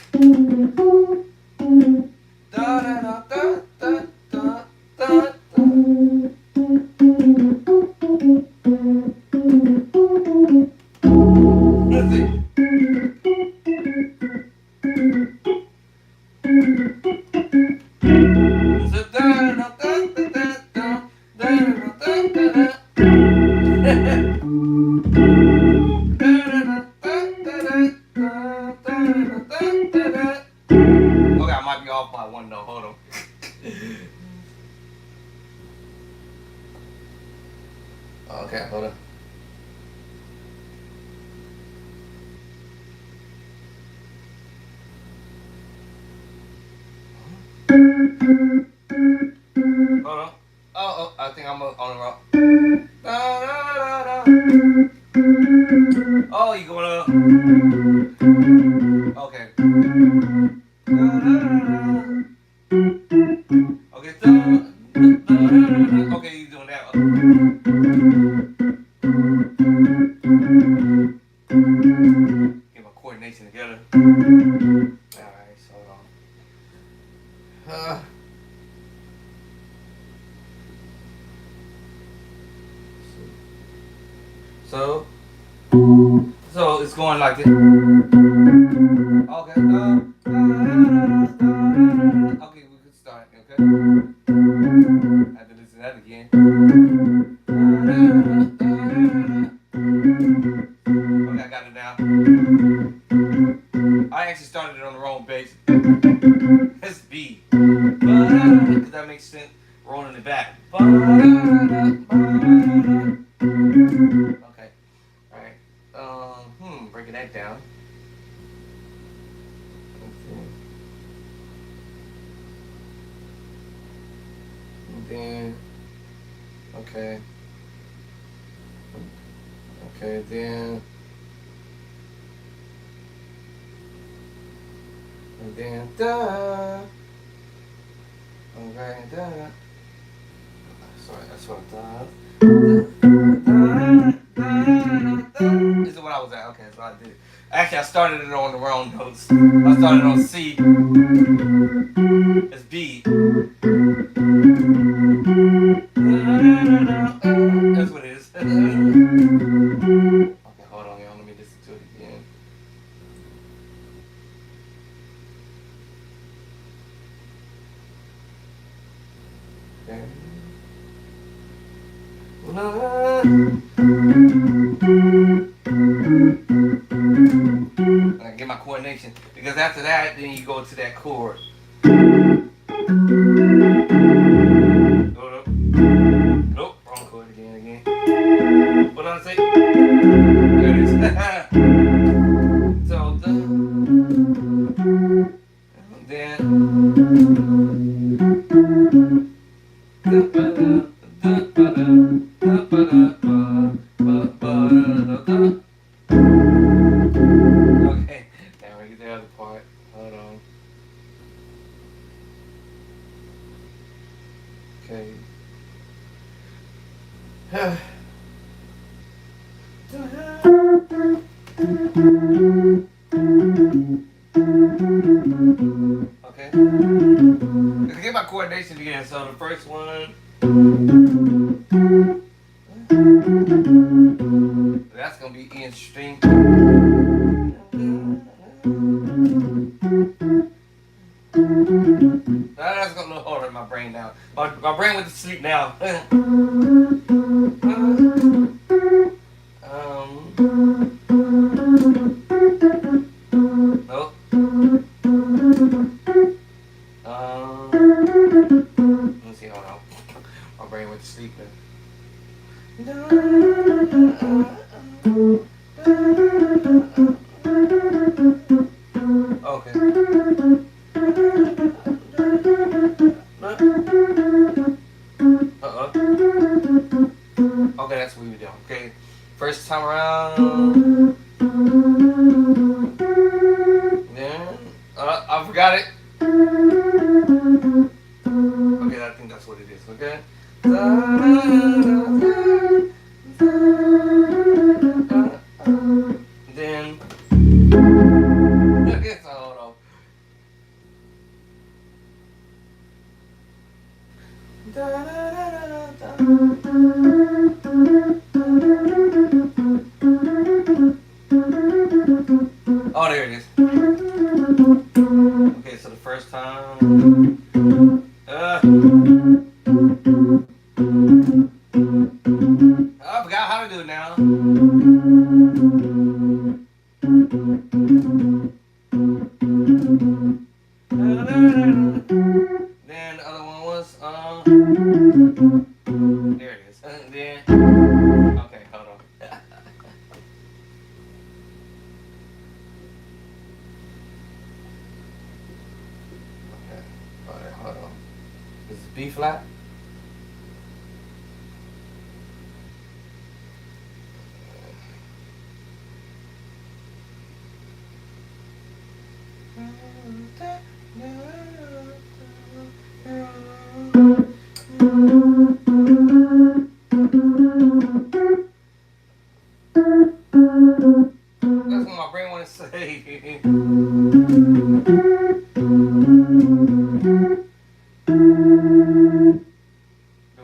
Okay, I might be off by one though. Hold on. Okay, hold on. Hold on. Oh, I think I'm on the wrong. Oh, you going up? Okay. Okay. Okay, you doing that? Get my coordination together. All right, so hold on. So it's going like this. Okay. Okay, we can start. Okay. I have to listen to that again. Okay, I got it now. I actually started it on the wrong bass. It's B. Because that makes sense. Rolling it back. Okay. Alright. Breaking that down. And then. Okay. Okay, then. And then da. Okay, da. Sorry, that's what I thought. This is what I was at. Okay, that's what I did. Actually, I started it on the wrong notes. I started on C. It's B. That's what it is. Okay, hold on, y'all. Let me listen to it again. Okay. I get my coordination because after that, then you go to that chord. Nope, wrong chord again. What did I say? There it is. So Okay, now we get the other part. Hold on. Okay. Okay. Let's get my coordination again. So the first one, that's gonna be in string. That's gonna hold my brain now. My brain went to sleep now. Nope. Let me see. Hold on. My brain went to sleep. Okay. Okay, that's what we do. Okay. First time around. Then I forgot it. Okay, I think that's what it is. Okay. Then. Okay, so hold on. Oh, there it is. Okay, so the first time. I forgot how to do it now. Then the other one was there it is. Then okay, hold on. Okay, alright, hold on. This is B flat. That's what my brain want to say. Then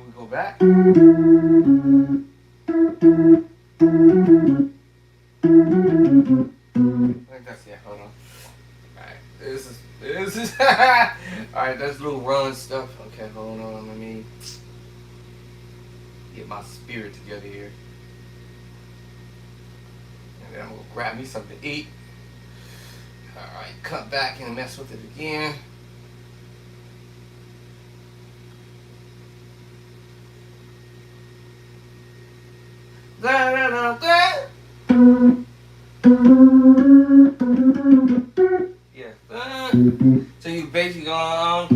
we go back. I think that's it. Hold on. Alright, this is alright, that's little run stuff. Okay, hold on, let me get my spirit together here. And then I'm gonna grab me something to eat. Alright, cut back and mess with it again. Da, da, da, da. Yeah. So you basically go on,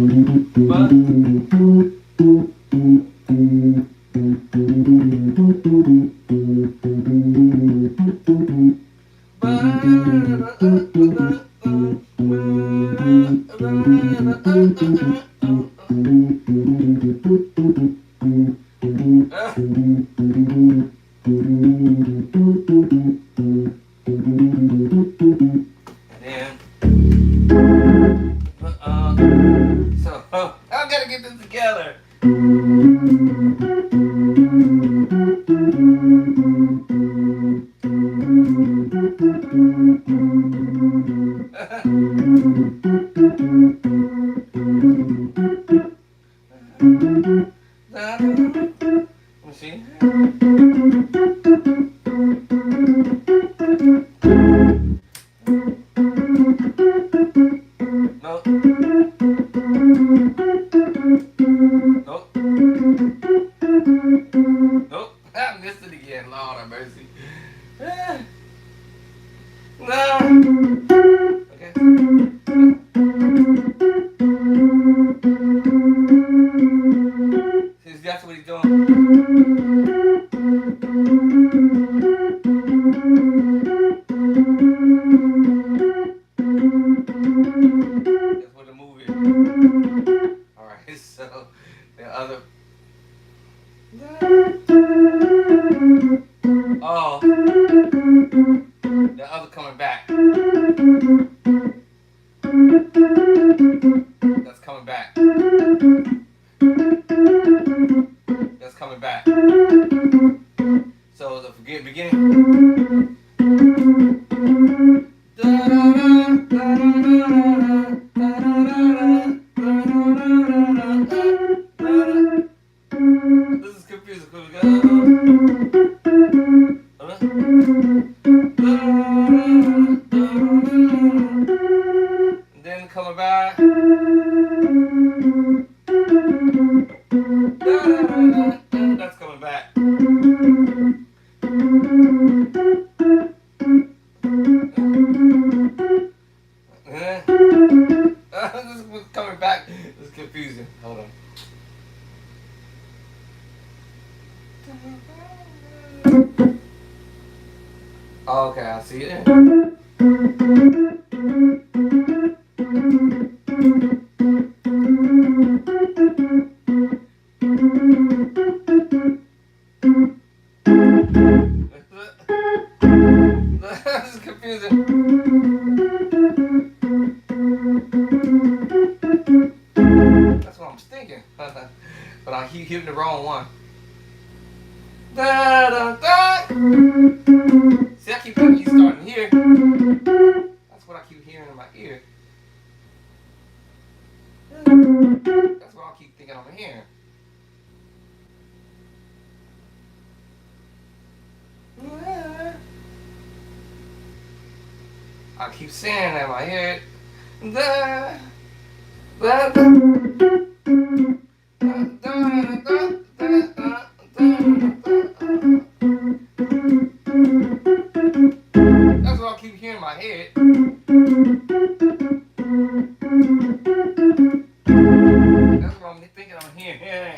so I gotta get this together. Let me see. No. Nope. Nope. I missed it again. Lord have mercy. No. The other coming back. That's coming back. That's coming back. So the beginning. This is confusing. And then coming back. That's coming back. This is coming back. This is confusing. Hold on. Okay, I see it. This is confusing. That's what I'm thinking. But I keep hitting the wrong one. Da, da, da. See, I keep thinking he's starting here. That's what I keep hearing in my ear. That's what I keep thinking I'm hearing. I keep saying that in my head. Da, da, da, That's what I keep hearing in my head. That's what I'm thinking I'm hearing.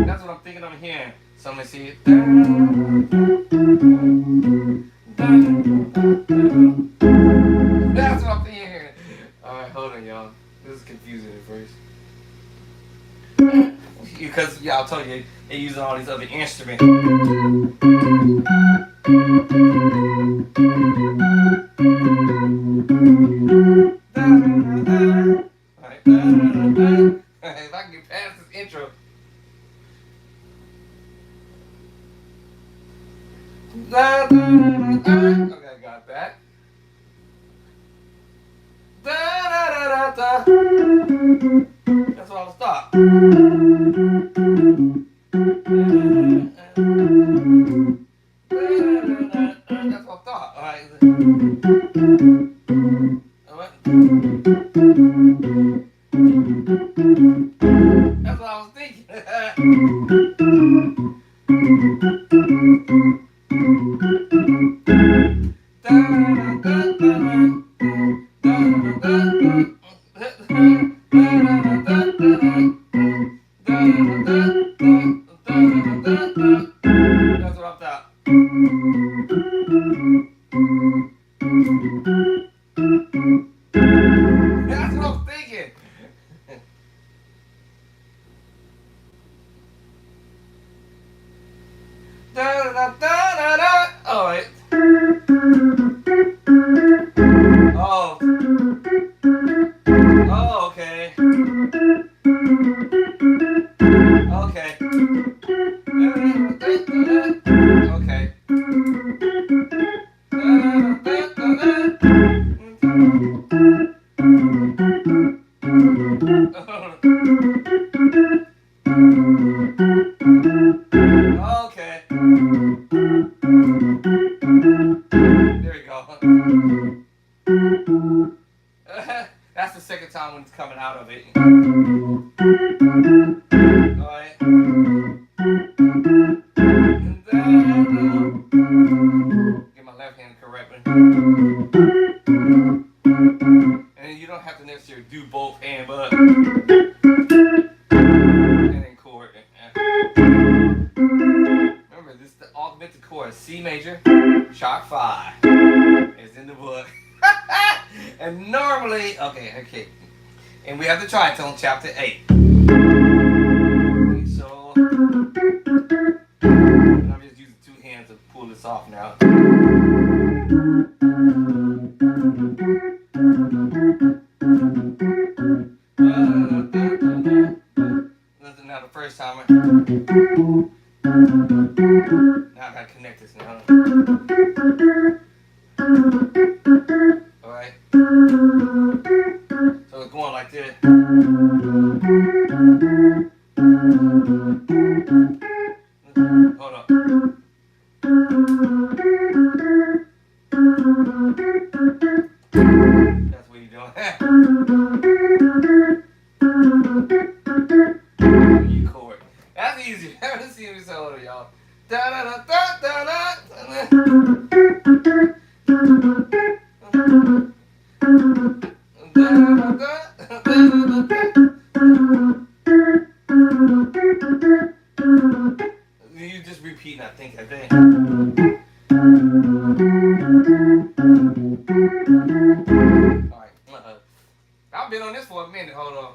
That's what I'm thinking I'm hearing. So I'm gonna see it. That's what I'm thinking hearing. Alright, hold on, y'all. This is confusing at first. Because y'all told you they're using all these other instruments. If I can get past this intro. Okay, I got that. That's where I'll stop. That's what I thought. Alright. That's what I was thinking. That's what I thought. That's what I'm thinking. All right. Oh. Oh, okay. Okay. Okay. Okay. There we go. That's the second time when it's coming out of it. Alright. Get my left hand correctly. And you don't have to necessarily do both hands, but and then chord. Remember, this is the augmented chord, C major, sharp 5. It's in the book. And normally, okay. And we have the tritone, chapter 8. So, and I'm just using two hands to pull this off now. Now the first time. Now I gotta connect this now. Alright. So it's going like this. Hold up. That's what you're doing. You chord. That's easy. Let's see me solo, y'all. Da da da da da da. You just repeat, I think. Alright. I've been on this for a minute. Hold on.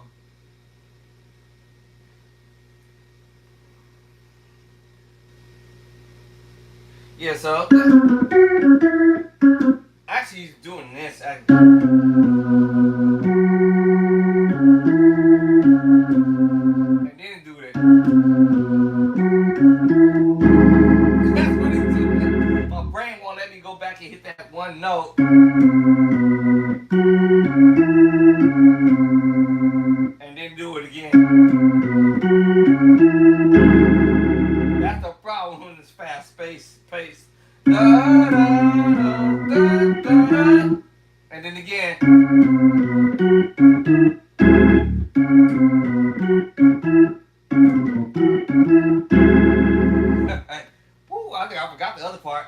Yeah, so actually he's doing this. And then do that. That's what he's doing. My brain won't let me go back and hit that one note. And then do it again. That's the problem when it's fast pace. Da, da, da, da, da, da. And then again. Ooh, I think I forgot the other part.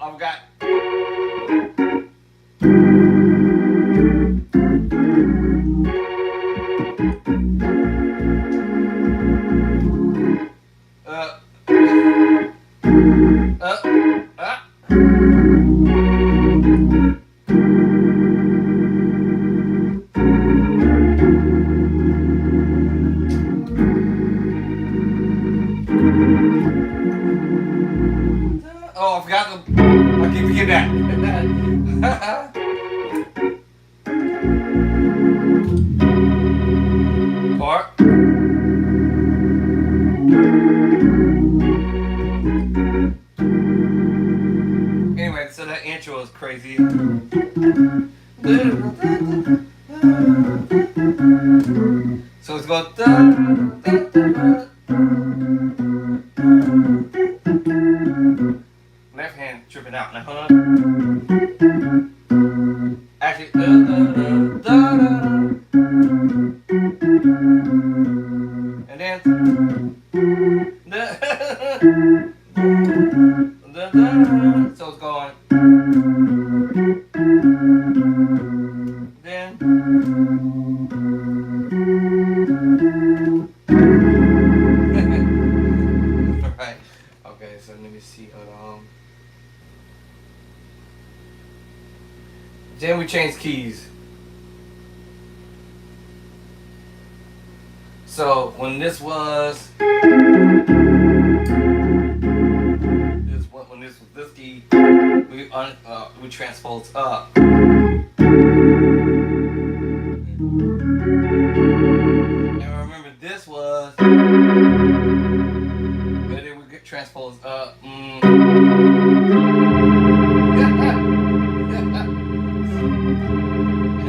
I've got. Oh, I forgot to. I keep forgetting that. Part. Anyway, so that intro is crazy. So it's going. Left hand tripping out. Now hold on. Actually, and then so it's going. Then right. Okay, so let me see. Hold on. Then we change keys. So when this was this key, we transpose up. And remember this was, and then we get transposed up. And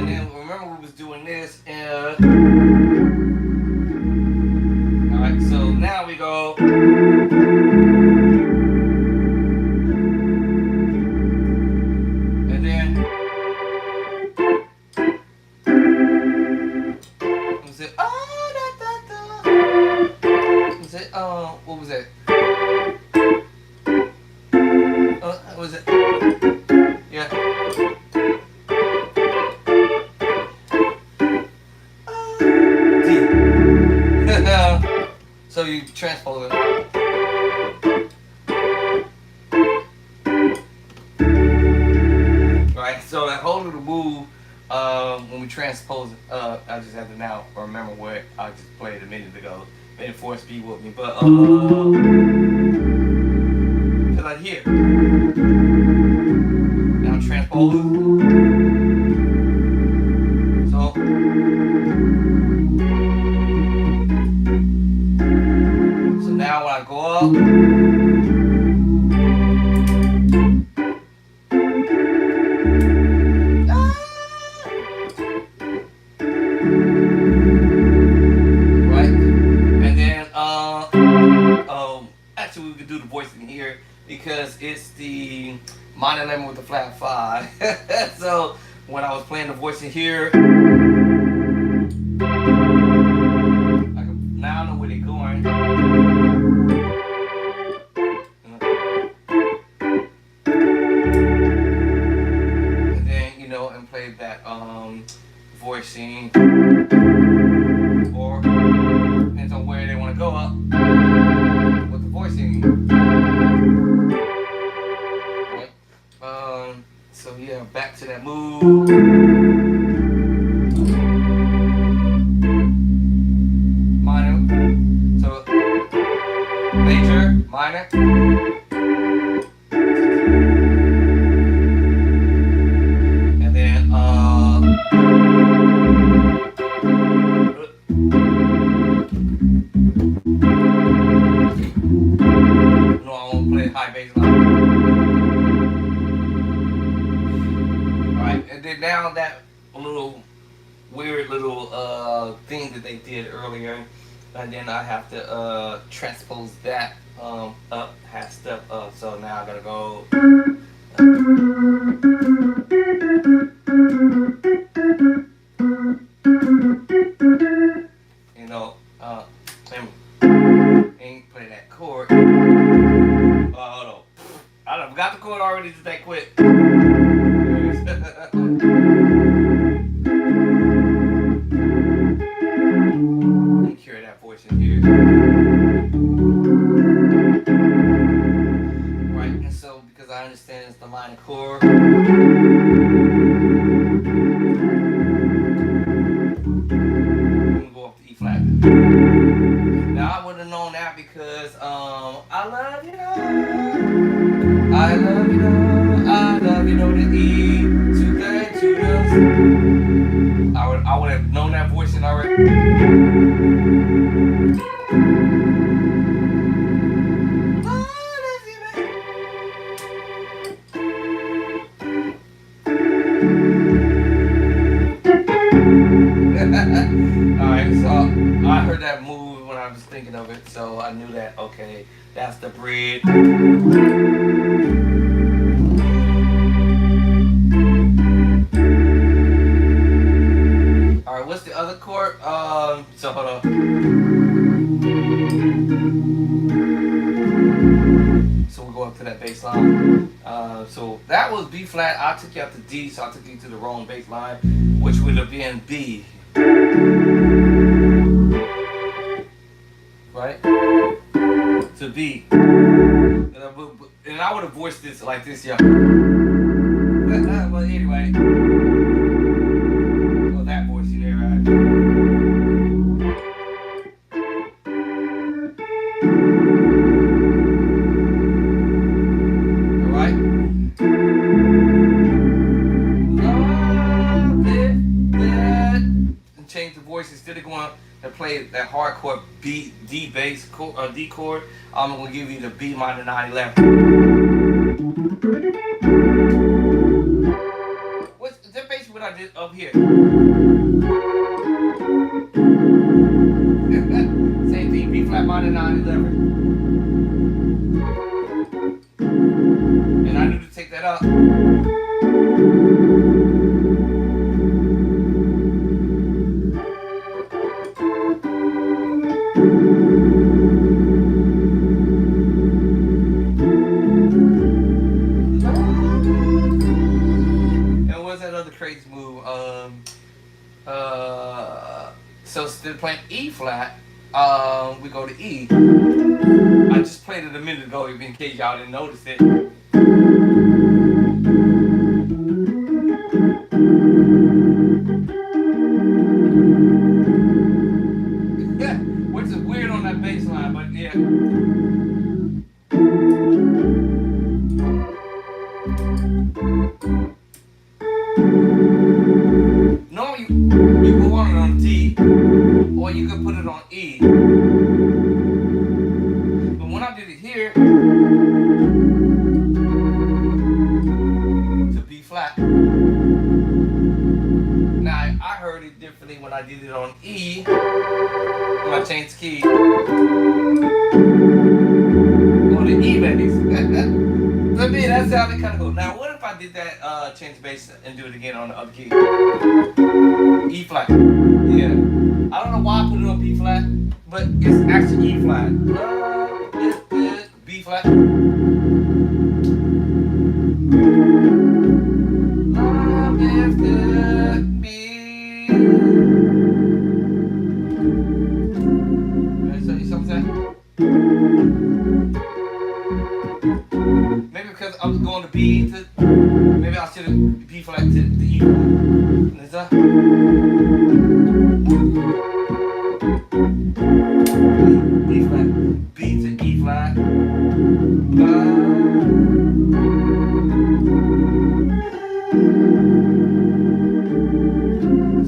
then remember we was doing this and alright, so now we go. And then was it was it what was it? What was it? Yeah. So you transpose it. So that whole little move, when we transpose, I just have to now remember what I just played a minute ago. May the force be with me, but cause I hear now transpose. So now when I go up. Actually, we could do the voice in here because it's the minor 11 with the flat 5. So when I was playing the voice in here, I can now know where they're going. And then, and play that voicing, or depends on where they want to go up. Voicing. Right. So yeah, back to that move. Minor. So major, minor. And then high bass line. Alright, and then now that little weird little thing that they did earlier, and then I have to transpose that up, half step up. So now I gotta go. Ain't play that chord. Hold on. I done forgot the chord already just that quick. Let me carry that voice in here. Right, and so because I understand it's the minor chord. I'm gonna go up to E flat. Now I would have known that because I love you. I love you, the E to the. I would have known that voice and already. Alright, so I heard that move when I was thinking of it, so I knew that, okay, that's the bridge. Alright, what's the other chord? So hold on. So we'll go up to that bass line. So that was B flat. I took you out to D, so I took you to the wrong bass line, which would have been B. Right? To B. And I would have voiced this like this, yeah. Well, anyway. Well, that voice you there, right? Alright? Love it, that. And change the voice instead of going to play that hardcore B, D bass, D chord. I'm going to give you the B minor 9/11. What's that basically what I did up here? Same thing, B flat minor 9/11. And I knew to take that up. Crazy move. So instead of playing E flat, we go to E. I just played it a minute ago, in case y'all didn't notice it. I did it on E, when I changed the key on the E bass. To me, that sounded kind of cool. Now, what if I did that, change the bass and do it again on the other key? E flat. Yeah. I don't know why I put it on B flat, but it's actually E flat. B flat. Love is good, B. You see what I'm saying? Maybe because I was going to B to, maybe I should have B flat to the E flat. Is that? B flat, B to E flat.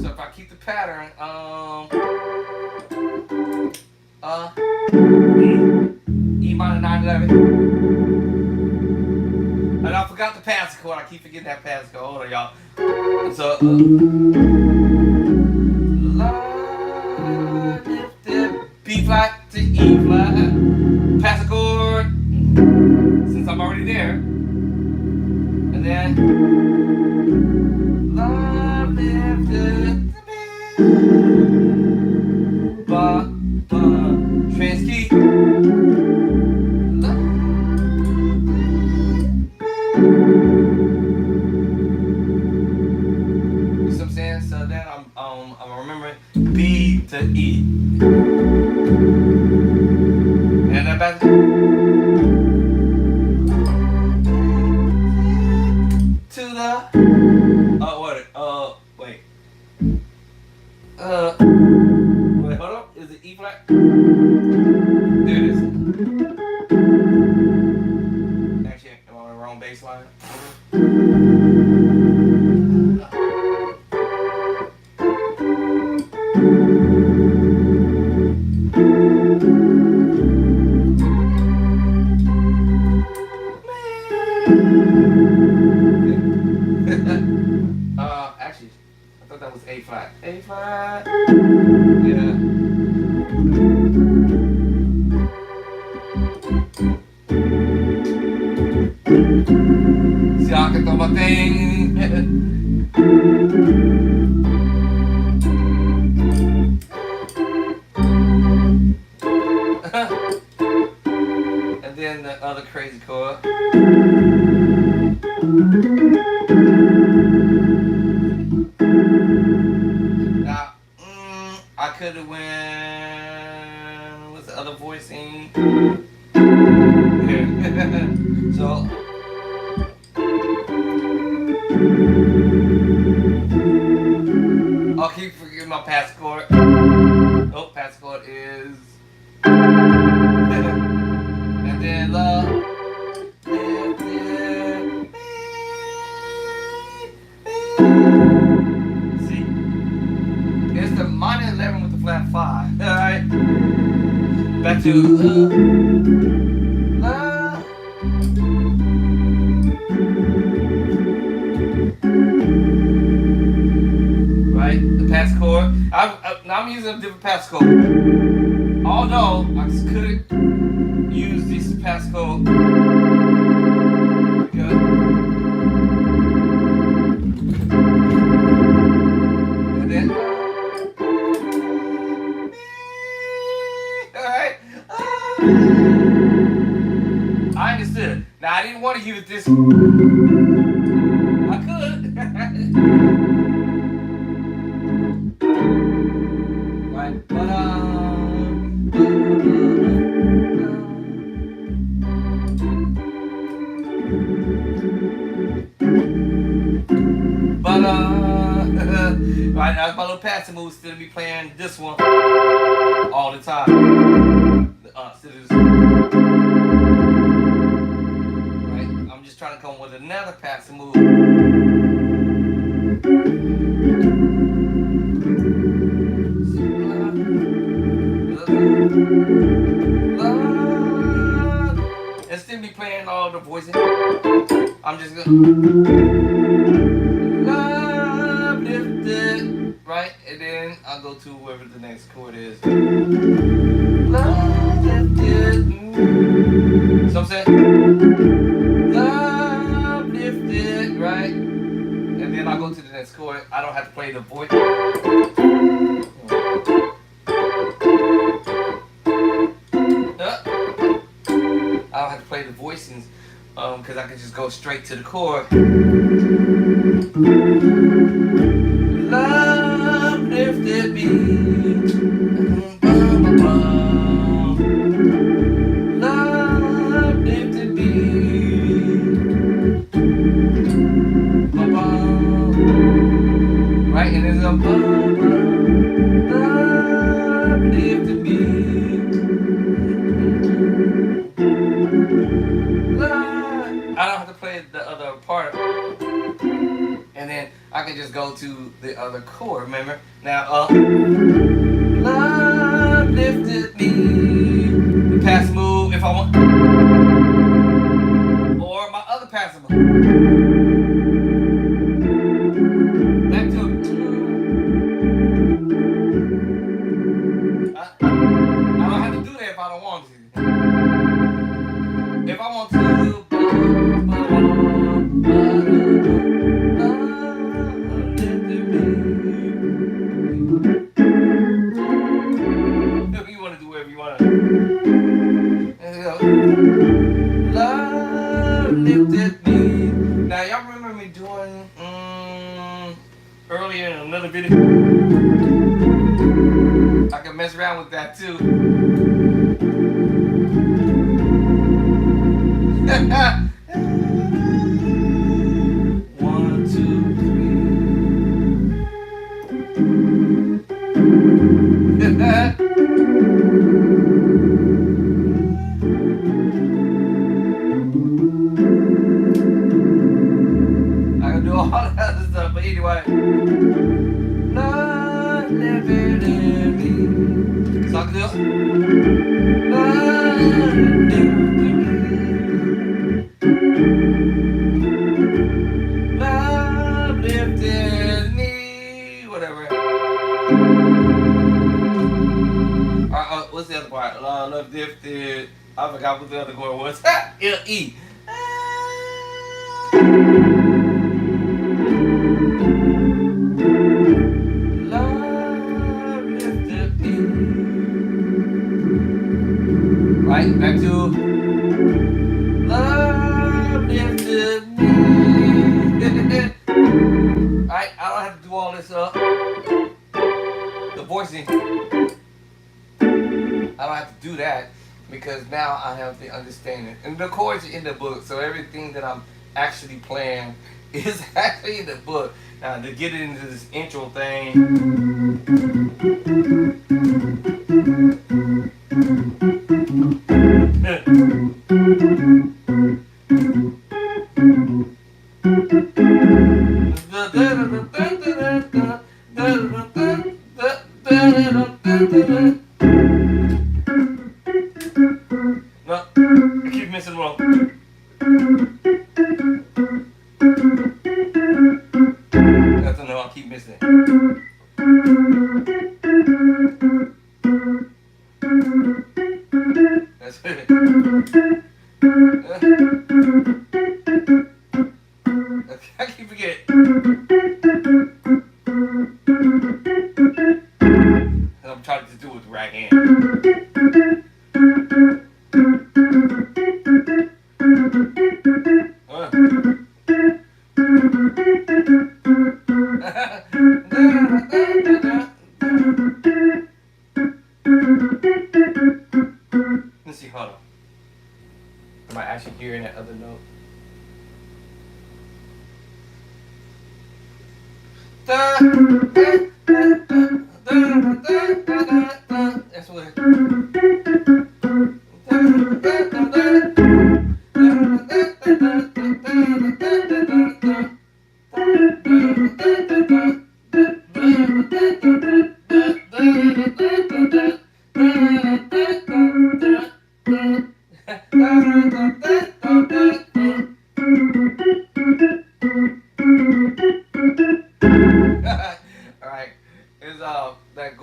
So if I keep the pattern, E minor 9/11. And I forgot the pass chord. I keep forgetting that pass chord. Hold on, y'all. So, B flat to E flat. Pass a chord. Since I'm already there. And then, love lifted to me. Ba, ba, trans key. So then I'm remembering B to E, and then back to the wait hold up, is it E flat? There it is. Actually, am I on the wrong bass line? Actually, I thought that was A flat. A flat. Yeah. See how I can throw my thing. And then the other crazy chord. Now, I could have went. What's the other voicing? Yeah. So. I'll keep forgetting my pass chord. Oh, pass chord is. And then love. See? It's the minor 11 with the flat 5. Alright? Back to love. Right? The pass chord. Now I'm using a different pass chord. Although I couldn't use this pass chord. Good. And then. Alright. I understood. Now I didn't want to use this. I could. Right, but right now it's my little passing move. Still be playing this one all the time. Right, I'm just trying to come with another passing move. And still be playing all the voices. I'm just gonna love lifted, right? And then I'll go to wherever the next chord is. Love lifted. So I'm saying, love lifted, right? And then I'll go to the next chord. I don't have to play the voice. I don't have to play the voicings because I can just go straight to the chord. Love lifted me. Love lifted me. Right, and it's a love lifted me. I don't have to play the other part. And then I can just go to the other chord, remember? Now, love lifted me. The pass move if I want. Or my other passive move. Back to I don't have to do that if I don't want to. If I want to do you want to do whatever you want to. Love lifted me. Now y'all remember me doing earlier in another video? I can mess around with that too. One, two, three. I can do all that other stuff, but anyway. Love lifted me. So I can do love lifted me. Love lifted me. Whatever. Alright, what's the other part? Love lifted. I forgot what the other chord was. L-E. Love lifted me. Right, back to love lifted me. Right, I don't have to do all this the voicing. I don't have to do that because now I have the understanding. And the chords are in the book, so everything that I'm actually playing is actually in the book. Now to get into this intro thing. No, I keep missing wrong. That's a no, I keep missing. That's it. I keep forgetting. I'm trying to do it with the right hand. Let's see, hold on. Am I actually hearing that other note? That's what Alright. It's like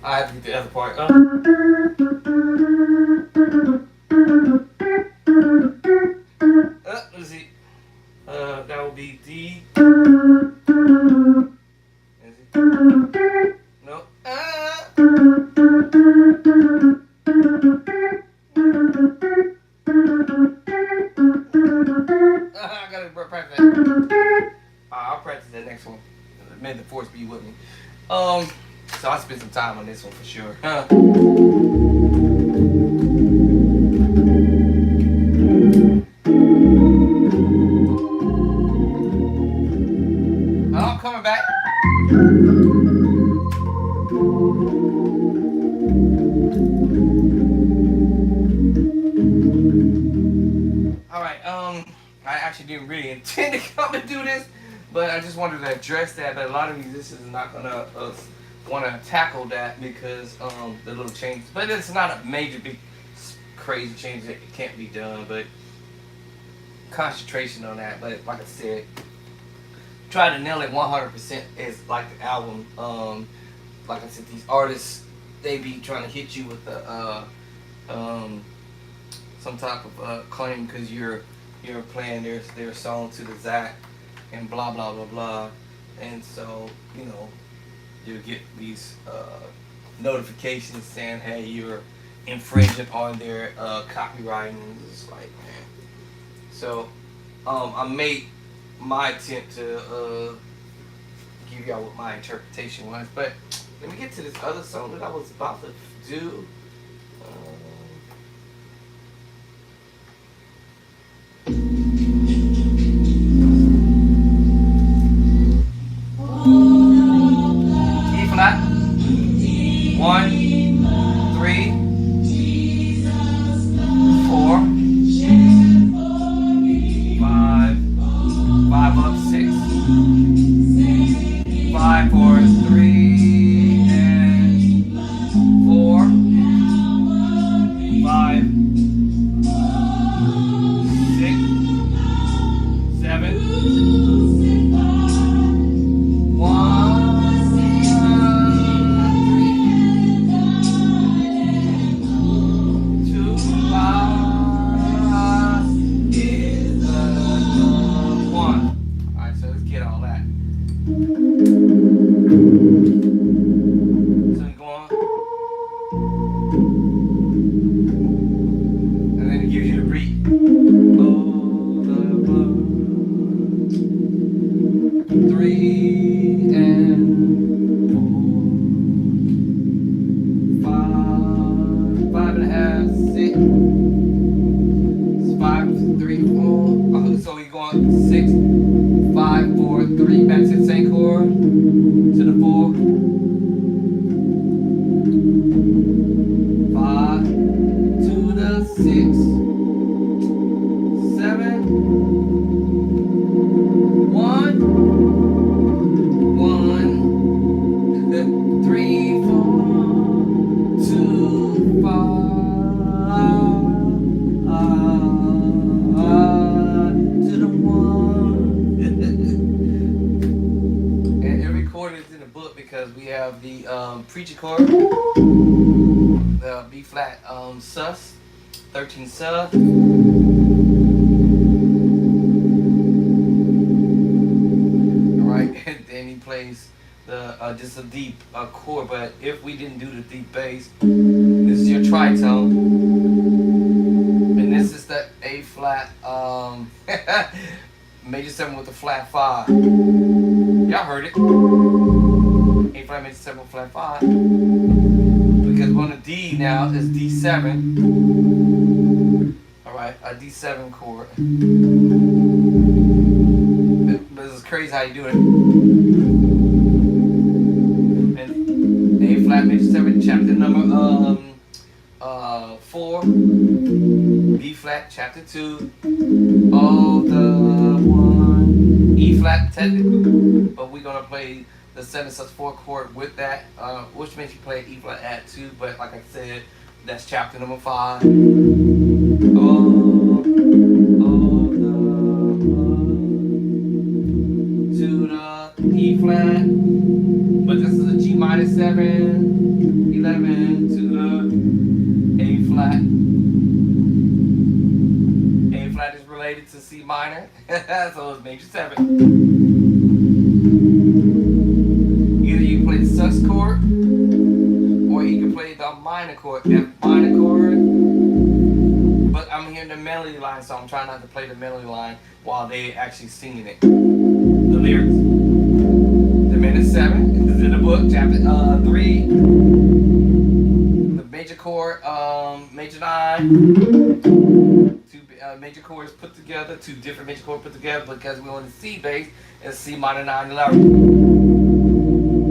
I have to get the other part. Let's see. That would be D. No. I gotta practice that. I'll practice that next one. May the force be with me. So I spent some time on this one for sure. I'm coming back. All right. I actually didn't really intend to come and do this, but I just wanted to address that. But a lot of musicians are not gonna want to tackle that because the little changes. But it's not a major, big, crazy change that can't be done. But concentration on that. But like I said, try to nail it 100% is like the album. Like I said, these artists they be trying to hit you with some type of claim because you're playing their song to the Zach and blah blah blah blah, and so you get these notifications saying hey you're infringing on their copyright, and it's like man. So I made my attempt to give y'all what my interpretation was, but let me get to this other song that I was about to do. E flat, 1, 3, 4, 5, 5 up, 6, 5, 4, 3, and 4, 5, 6, 7, 1. Preacher chord, the B flat sus, 13 sus. Alright, and then he plays the just a deep chord, but if we didn't do the deep bass, this is your tritone. And this is the A flat major 7 with the flat 5. Y'all heard it. A flat major 7 flat 5. Because on the D now is D7. Alright, a D7 chord. This is crazy how you do it. And A flat major 7, chapter number 4. B flat, chapter 2. Oh, the 1. E flat technically, but we're gonna play the 7 sus 4 chord with that, which makes you play E flat add 2, but like I said, that's chapter number 5. Oh, the 1 to the E flat, but this is a G minor. minor 7, 11 to the A flat. A flat is related to C minor, so it's major 7. Either you play the sus chord, or you can play the minor chord, F minor chord. But I'm hearing the melody line, so I'm trying not to play the melody line while they actually singing it. The lyrics. The minor 7 is in the book, chapter 3. The major chord, major 9. Two major chords put together, two different major chords put together because we're on the C bass and C minor 9 11.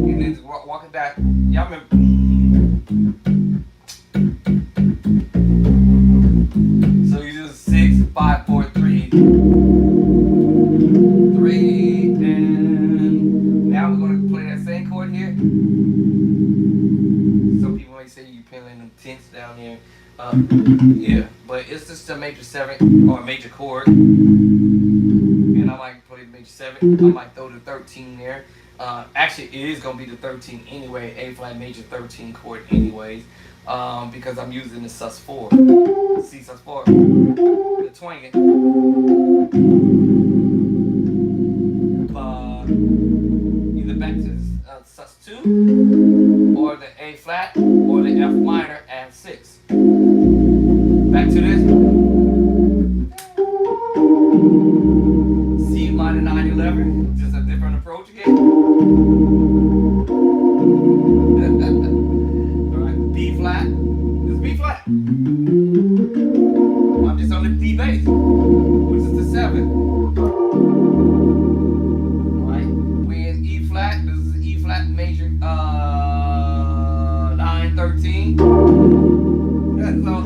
And then walking back, y'all remember. So you do 6, 5, 4, 3. 3, and now we're going to play that same chord here. Some people might say you're playing them tenths down here. Yeah, but it's just a major 7 or a major chord. And I might play the major 7. I might throw the 13 there. Actually, it is going to be the 13 anyway, A flat major 13 chord anyways. Because I'm using the sus4, C sus4, the twanging. Either back to the sus2, or the A flat, or the F minor and 6. Back to this. C minor 9 11, just a different approach again. B flat. This is B flat. I'm just on the D bass, which is the 7. Alright. We in E flat. This is E flat major 9 13. That's all.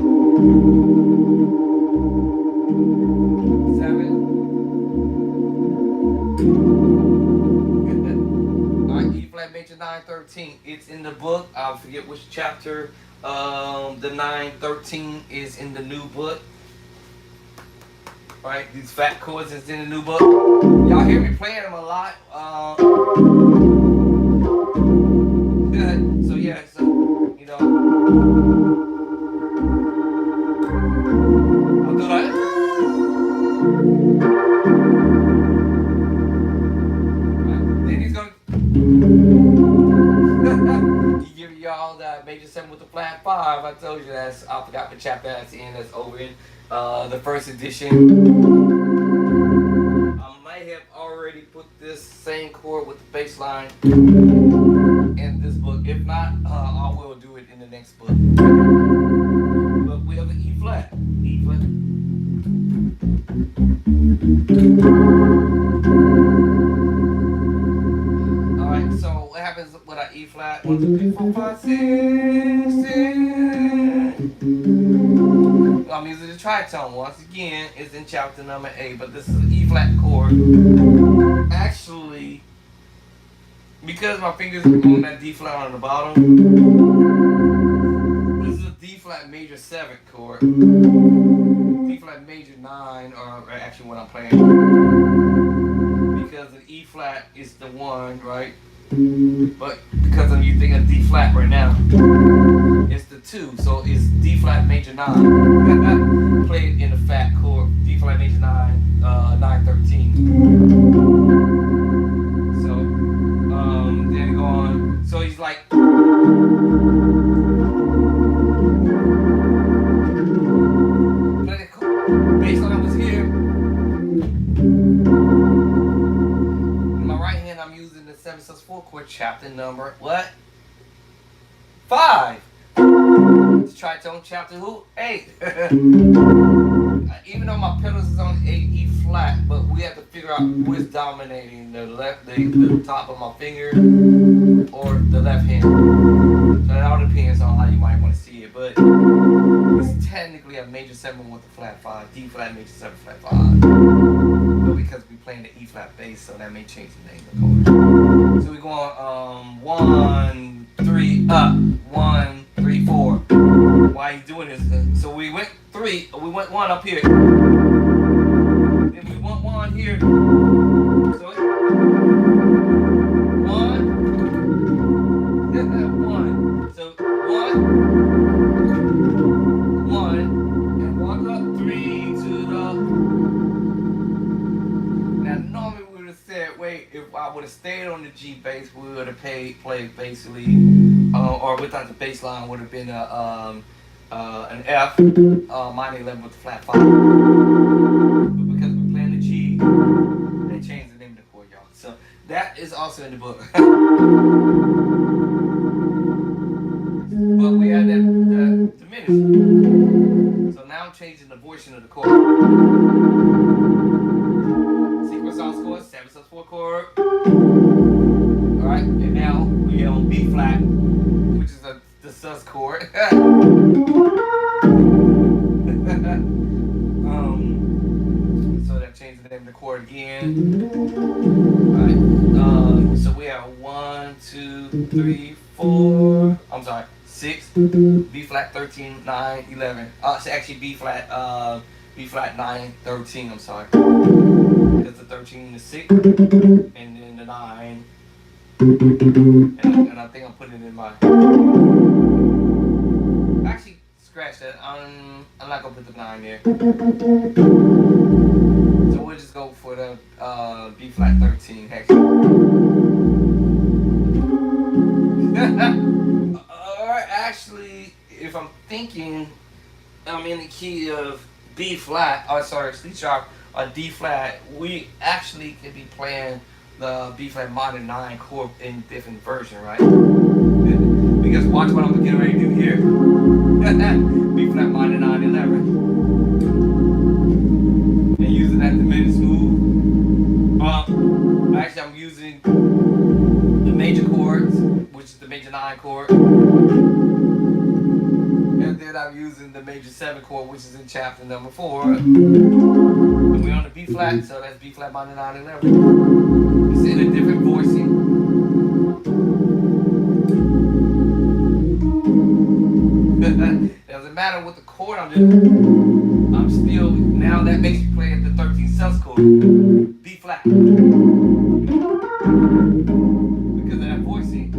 7. Alright, E flat major 9 13. It's in the book. I forget which chapter. The 9 13 is in the new book. Right, these fat chords is in the new book. Y'all hear me playing them a lot. So yeah, so you know, I'll do that. Right. Then he's gonna give y'all that major 7 with the flat 5. I told you that's, I forgot the chapter that's in. That's over in the first edition. I might have already put this same chord with the bass line in this book. If not, I will do it in the next book. But we have an E flat. E flat. Alright, so what happens with our E flat? 1, 2, 3, 4, 5, 6, 7. I'm using the tritone once again. It's in chapter number 8, but this is an E flat chord. Actually, because my fingers are on that D flat on the bottom, this is a D flat major 7 chord. D flat major 9, or actually what I'm playing. Because the E flat is the 1, right? But because I'm using a D flat right now, it's the 2, so it's D flat major 9. Played in the fat chord, D flat major 9, 9 13. So, then go on. So he's like, play the bass line was here. In my right hand, I'm using the 7 sus4 chord, chapter number what? 5. Tritone chapter who? 8. Even though my pedals is on 8 E flat, but we have to figure out who's dominating, the left, the top of my finger, or the left hand. So it all depends on how you might want to see it, but it's technically a major 7 with a flat 5, D flat major 7 flat 5. But because we're playing the E flat bass, so that may change the name of the chord. So we're going 1, 3 up, 1, 3, 4. Why he's doing this? So we went 3, we went 1 up here. Then we went 1 here. So 1. would have stayed on the G bass, we would have played basically, or without the bass line would have been an F minor 11 with the flat 5. But because we're playing the G, they changed the name of the chord, y'all. So that is also in the book. But we had that diminished. So now I'm changing the voicing of the chord. Sequence off chord, 7 sus 4 chord. Alright, and now we on B flat, which is the sus chord. So that changed the name of the chord again. Alright, so we have 1, 2, 3, 4. I'm sorry, 6, B flat 13, 9, 11. It's actually B flat 9, 13. I'm sorry. Because the 13 is 6, and then the 9. And I think I'm putting it in my. Actually, scratch that. I'm not gonna put the 9 there. So we'll just go for the B flat 13. Actually. Or actually, if I'm thinking, I'm in the key of B flat. Oh, sorry, C sharp or D flat. We actually could be playing the B flat minor 9 chord in different version, right? Because watch what I'm getting ready to do here. B flat minor 9, 11. And using that diminished move. Actually, I'm using the major chords, which is the major 9 chord. And then I'm using the major 7 chord, which is in chapter number 4. And we're on the B flat, so that's B flat minor 9, 11. It's in a different voicing. Doesn't matter what the chord I'm doing. I'm still, now that makes me play at the 13 sus chord. B flat. Because of that voicing.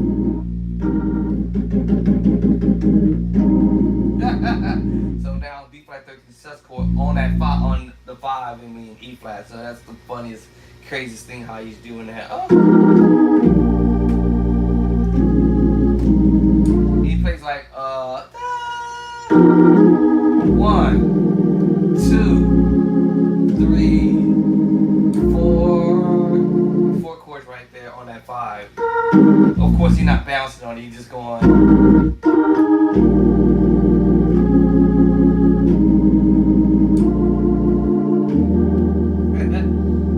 So now B flat 13 sus chord on that 5, on the 5 and we in E flat. So that's the funniest, craziest thing how he's doing that. Oh. He plays like 1, 2, 3, 4 chords right there on that 5. Of course he's not bouncing on it, he's just going.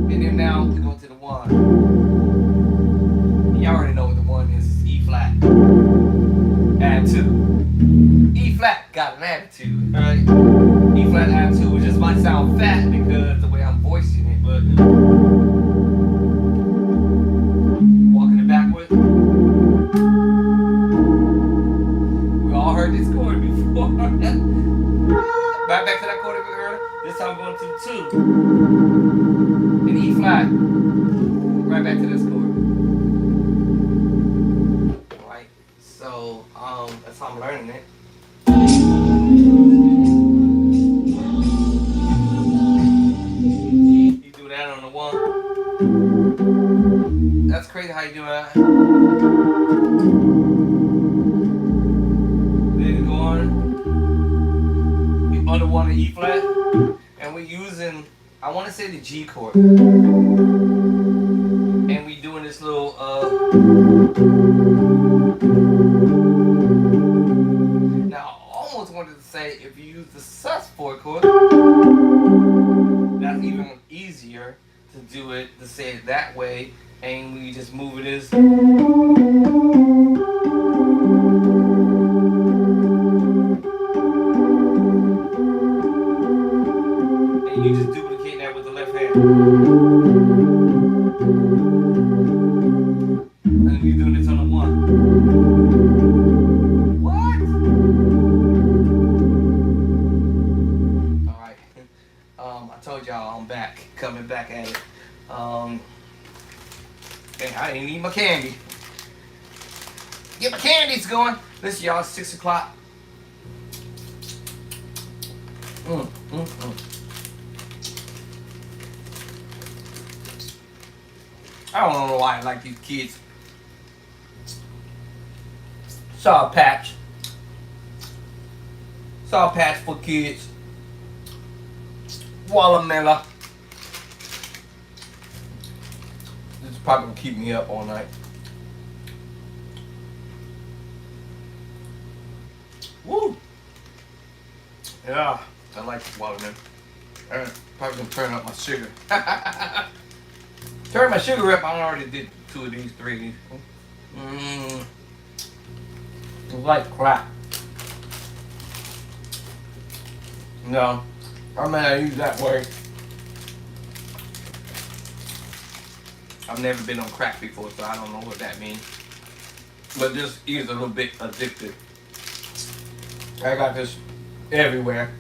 And then now we go to the 1. Y'all already know what the 1 is. It's E flat. Add 2. E flat got an attitude, right? E flat attitude, which just might sound fat because the way I'm voicing it, but walking it backward. We all heard this chord before. Right back to that chord we heard. This time we're going to the 2. And E flat. Right back to this chord. Alright. So that's how I'm learning it. You do that on the 1. That's crazy how you do that. Then go on the 1 to E flat, and we're using, I want to say the G chord, and we doing this little now I almost wanted to say if you use the sus 4 chord, that's even easier to do it, to say it that way, and we just move it as. And you just duplicate that with the left hand. And you're doing this on the 1. What? Alright. I told y'all I'm back, coming back at it. And I didn't eat my candy. Get my candies going. Listen, y'all, it's 6 o'clock. I don't know why I like these kids. Sour Patch. Sour Patch for kids. Watermelon. This is probably gonna keep me up all night. Woo! Yeah, I like watermelon. Probably gonna turn up my sugar. Turn my sugar up. I already did 2 of these, 3 of these. It's like crap. No, I may not use that word. I've never been on crack before, so I don't know what that means. But this is a little bit addictive. I got this everywhere.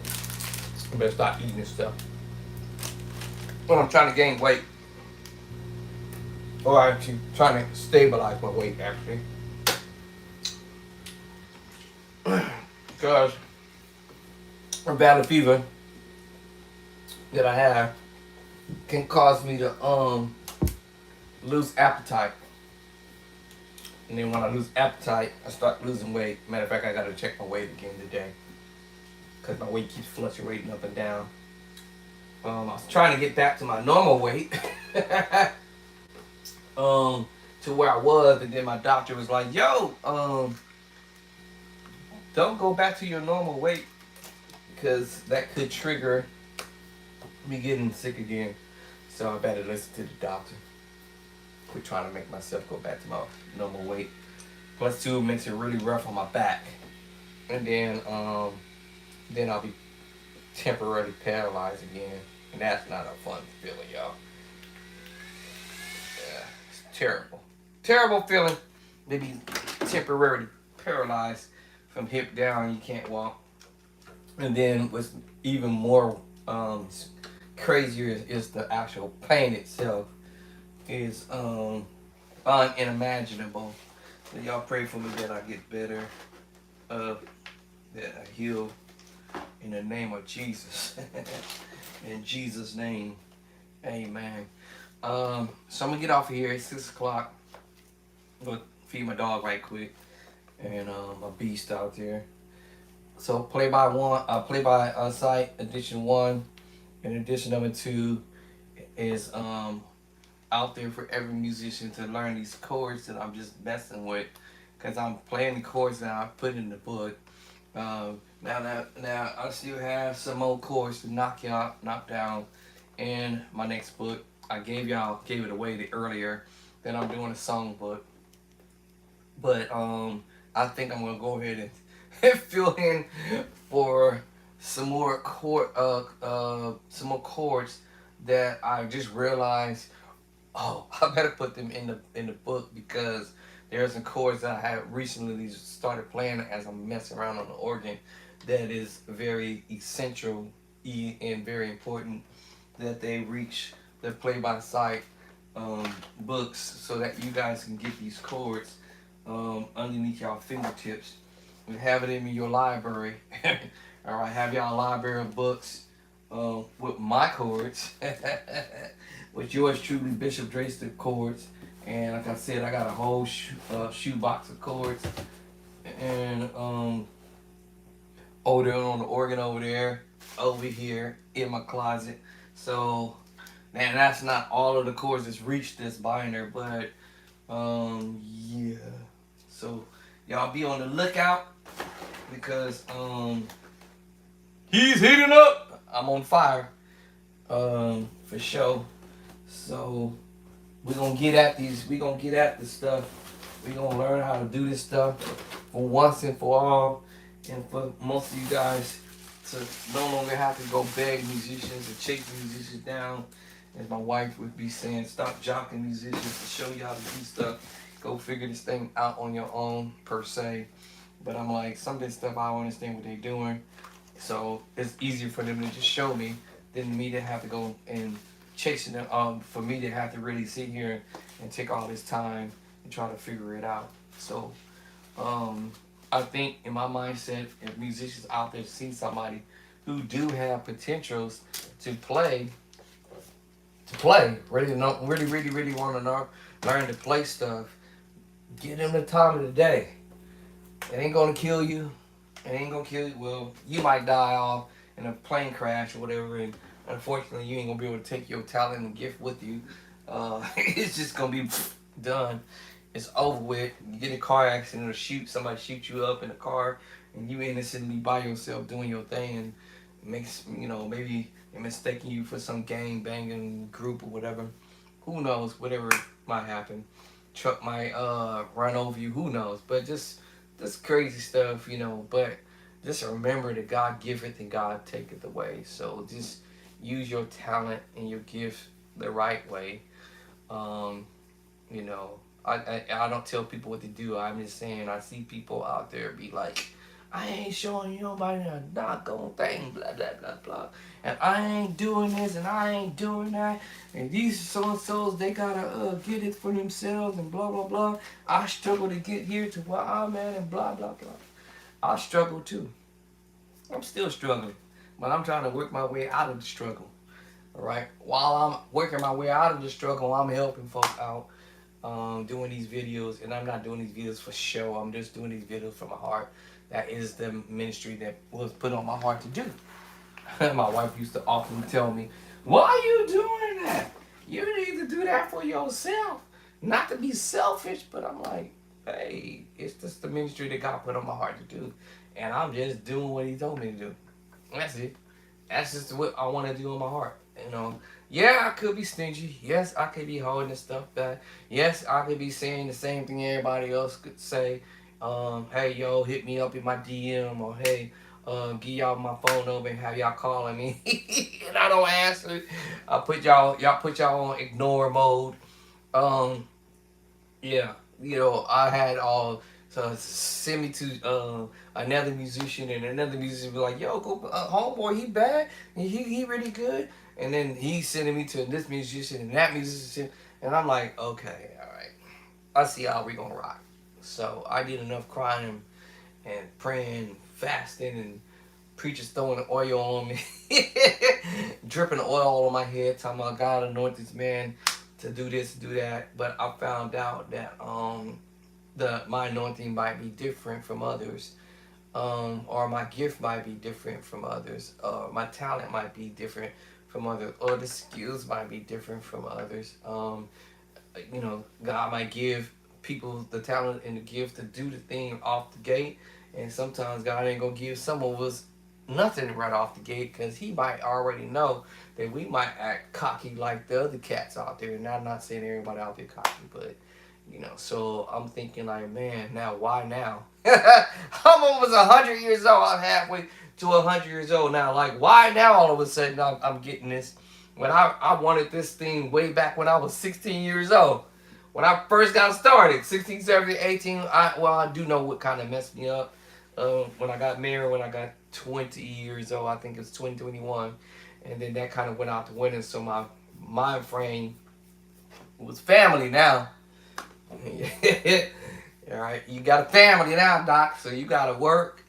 I better stop eating this stuff. When I'm trying to gain weight. Or actually trying to stabilize my weight, actually. Because a valley fever that I have can cause me to lose appetite. And then when I lose appetite, I start losing weight. Matter of fact, I gotta check my weight again today. Because my weight keeps fluctuating up and down. I was trying to get back to my normal weight. To where I was, and then my doctor was like, yo, don't go back to your normal weight, because that could trigger me getting sick again. So I better listen to the doctor. Quit trying to make myself go back to my normal weight. Plus 2, it makes it really rough on my back. And then I'll be temporarily paralyzed again. And that's not a fun feeling, y'all. Yeah, it's terrible. Terrible feeling to be temporarily paralyzed from hip down. You can't walk. And then what's even more crazier is the actual pain itself is unimaginable. So y'all pray for me that I get better, that I heal in the name of Jesus. In Jesus' name, amen. So I'm gonna get off of here at 6 o'clock. I'm gonna feed my dog right quick, and my beast out there. So play by sight edition 1, and edition number 2 is out there for every musician to learn these chords that I'm just messing with, because I'm playing the chords that I put in the book. Now I still have some more chords to knock down in my next book. I gave it away earlier that I'm doing a song book, but I think I'm gonna go ahead and fill in for some more chords that I just realized. Oh, I better put them in the book, because there are some chords that I have recently started playing as I'm messing around on the organ that is very essential and very important that they reach the play by sight books, so that you guys can get these chords underneath y'all fingertips and have it in your library. All right, have y'all library of books with my chords, with yours truly, Bishop Drayster chords. And like I said, I got a whole shoebox of chords, and over there on the organ over here in my closet. So, man, that's not all of the chords that's reached this binder, but yeah. So y'all be on the lookout, because he's heating up. I'm on fire, for sure. So we're gonna get at these. We're gonna get at this stuff. We're gonna learn how to do this stuff for once and for all, and for most of you guys to no longer have to go beg musicians or chase musicians down. As my wife would be saying, stop jocking musicians to show you how to do stuff. Go figure this thing out on your own, per se. But I'm like, some of this stuff I don't understand what they're doing. So it's easier for them to just show me than me to have to go and chasing them. For me to have to really sit here and take all this time and try to figure it out. So I think in my mindset, if musicians out there see somebody who do have potentials to play to play, really want to learn to play stuff, give them the time of the day. It ain't gonna kill you. It ain't gonna kill you. Well, you might die off in a plane crash or whatever, and unfortunately, you ain't gonna be able to take your talent and gift with you. It's just gonna be done. It's over with. You get in a car accident or somebody shoot you up in a car, and you innocently by yourself doing your thing, and makes maybe they're mistaking you for some gang banging group or whatever. Who knows? Whatever might happen. Truck might run over you. Who knows? But just this crazy stuff, But just remember that God giveth and God taketh away. So just use your talent and your gift the right way. Um, you know, I don't tell people what to do. I'm just saying I see people out there be like, I ain't showing you nobody a doggone thing, blah blah blah blah, and I ain't doing this and I ain't doing that, and these so and so's they gotta get it for themselves and blah blah blah. I struggle to get here to where I'm at and blah blah blah. I struggle too. I'm still struggling, but I'm trying to work my way out of the struggle. All right. While I'm working my way out of the struggle, I'm helping folks out, doing these videos, and I'm not doing these videos for show. I'm just doing these videos from my heart. That is the ministry that was put on my heart to do. My wife used to often tell me, "Why are you doing that? You need to do that for yourself, not to be selfish." But I'm like, hey, it's just the ministry that God put on my heart to do, and I'm just doing what He told me to do. That's it. That's just what I want to do in my heart. Yeah, I could be stingy. Yes, I could be holding this stuff back. Yes, I could be saying the same thing everybody else could say. Hey, yo, hit me up in my DM, or hey, give y'all my phone number and have y'all calling me, and I don't answer. Y'all put y'all on ignore mode. Um, yeah, I had all so send me to another musician, and another musician be like, "Yo, go, homeboy, he bad, and he really good." And then he's sending me to this musician and that musician, and I'm like, "Okay, all right, I see how we gonna rock." So I did enough crying and praying, and fasting, and preachers throwing oil on me, dripping oil on my head, talking about God anoint this man to do this, do that. But I found out that my anointing might be different from others, or my gift might be different from others, my talent might be different from others, or the skills might be different from others. God might give people the talent and the gift to do the thing off the gate, and sometimes God ain't gonna give some of us nothing right off the gate because He might already know that we might act cocky like the other cats out there. And I'm not saying everybody out there cocky, but so I'm thinking like, man, now why now? I'm almost 100 years old. I'm halfway to 100 years old now. Like, why now all of a sudden I'm getting this when I wanted this thing way back when I was 16 years old. When I first got started, 16, 17, 18, I do know what kind of messed me up. When I got married, when I got 20 years old, I think it was 2021, and then that kind of went out the window. So my mind frame was family now. All right, you got a family now, Doc, so you got to work.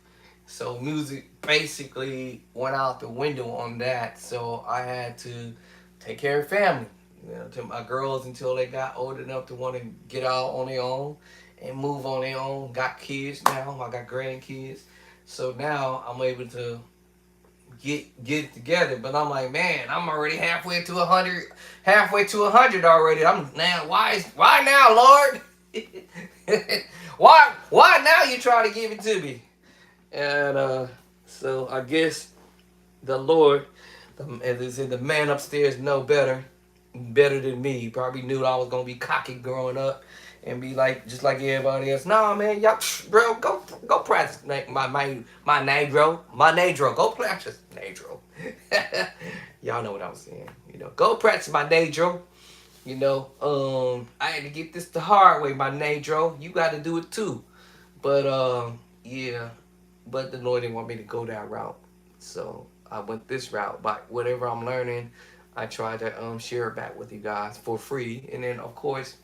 So music basically went out the window on that. So I had to take care of family, to my girls until they got old enough to want to get out on their own and move on their own. Got kids now. I got grandkids. So now I'm able to get it together. But I'm like, man, I'm already halfway to 100 already. I'm now why now, Lord? why now you try to give it to me? And so I guess the Lord, as they said, the man upstairs know better than me. He probably knew I was gonna be cocky growing up and be like just like everybody else. Nah, man, y'all, bro, go practice my nadro. Go practice nadro. Y'all know what I was saying. Go practice my nadro. I had to get this the hard way, my nadro. You got to do it too. But yeah, but the Lord didn't want me to go that route, so I went this route. But whatever I'm learning, I try to share it back with you guys for free. And then of course,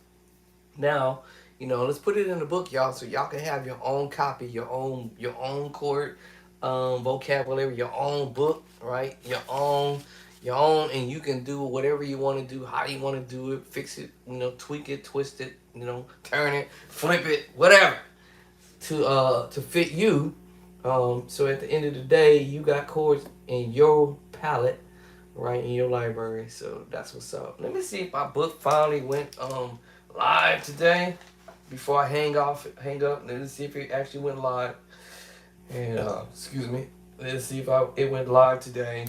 now let's put it in the book, y'all, so y'all can have your own copy, your own chord vocabulary, your own book, right? Your own your own, and you can do whatever you want to do, how you want to do it, fix it, tweak it, twist it, turn it, flip it, whatever to fit you. So at the end of the day, you got chords in your palette, right in your library. So that's what's up. Let me see if my book finally went live today. Before I hang up. Let me see if it actually went live. And excuse me. Let's see if it went live today.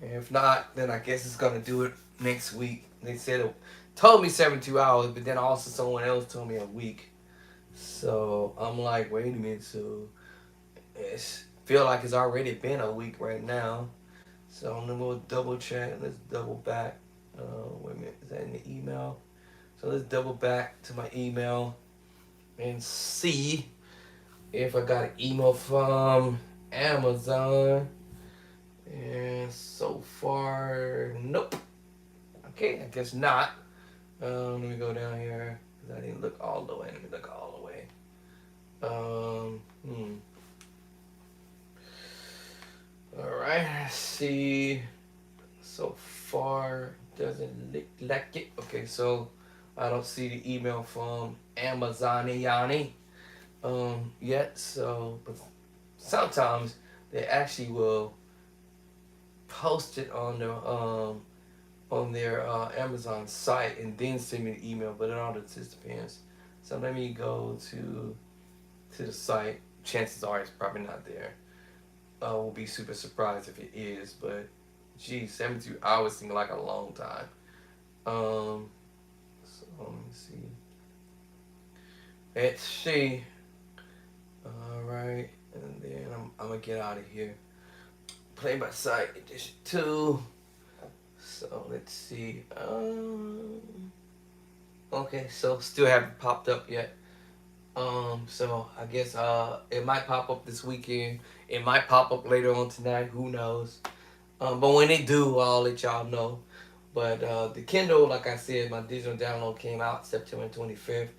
And if not, then I guess it's gonna do it next week. They said told me 72 hours, but then also someone else told me a week. So I'm like, wait a minute. So it's feel like it's already been a week right now. So I'm gonna go double check. Let's double back. Wait a minute, is that in the email? So let's double back to my email and see if I got an email from Amazon. And so far, nope. Okay, I guess not. Let me go down here because I didn't look all the way. Let me look all the way. All right, let's see. So far, doesn't look like it. Okay, so I don't see the email from Amazoniani yet. So, but sometimes they actually will post it on their Amazon site and then send me the email. But it all just depends. So let me go to the site. Chances are it's probably not there. Will be super surprised if it is, but geez, 72 hours seem like a long time. So let me see. Let's see. All right, and then I'm gonna get out of here. Play by sight edition 2. So let's see. Okay, so still haven't popped up yet. So I guess it might pop up this weekend. It might pop up later on tonight. Who knows? But when they do, I'll let y'all know. But the Kindle, like I said, my digital download came out September 25th,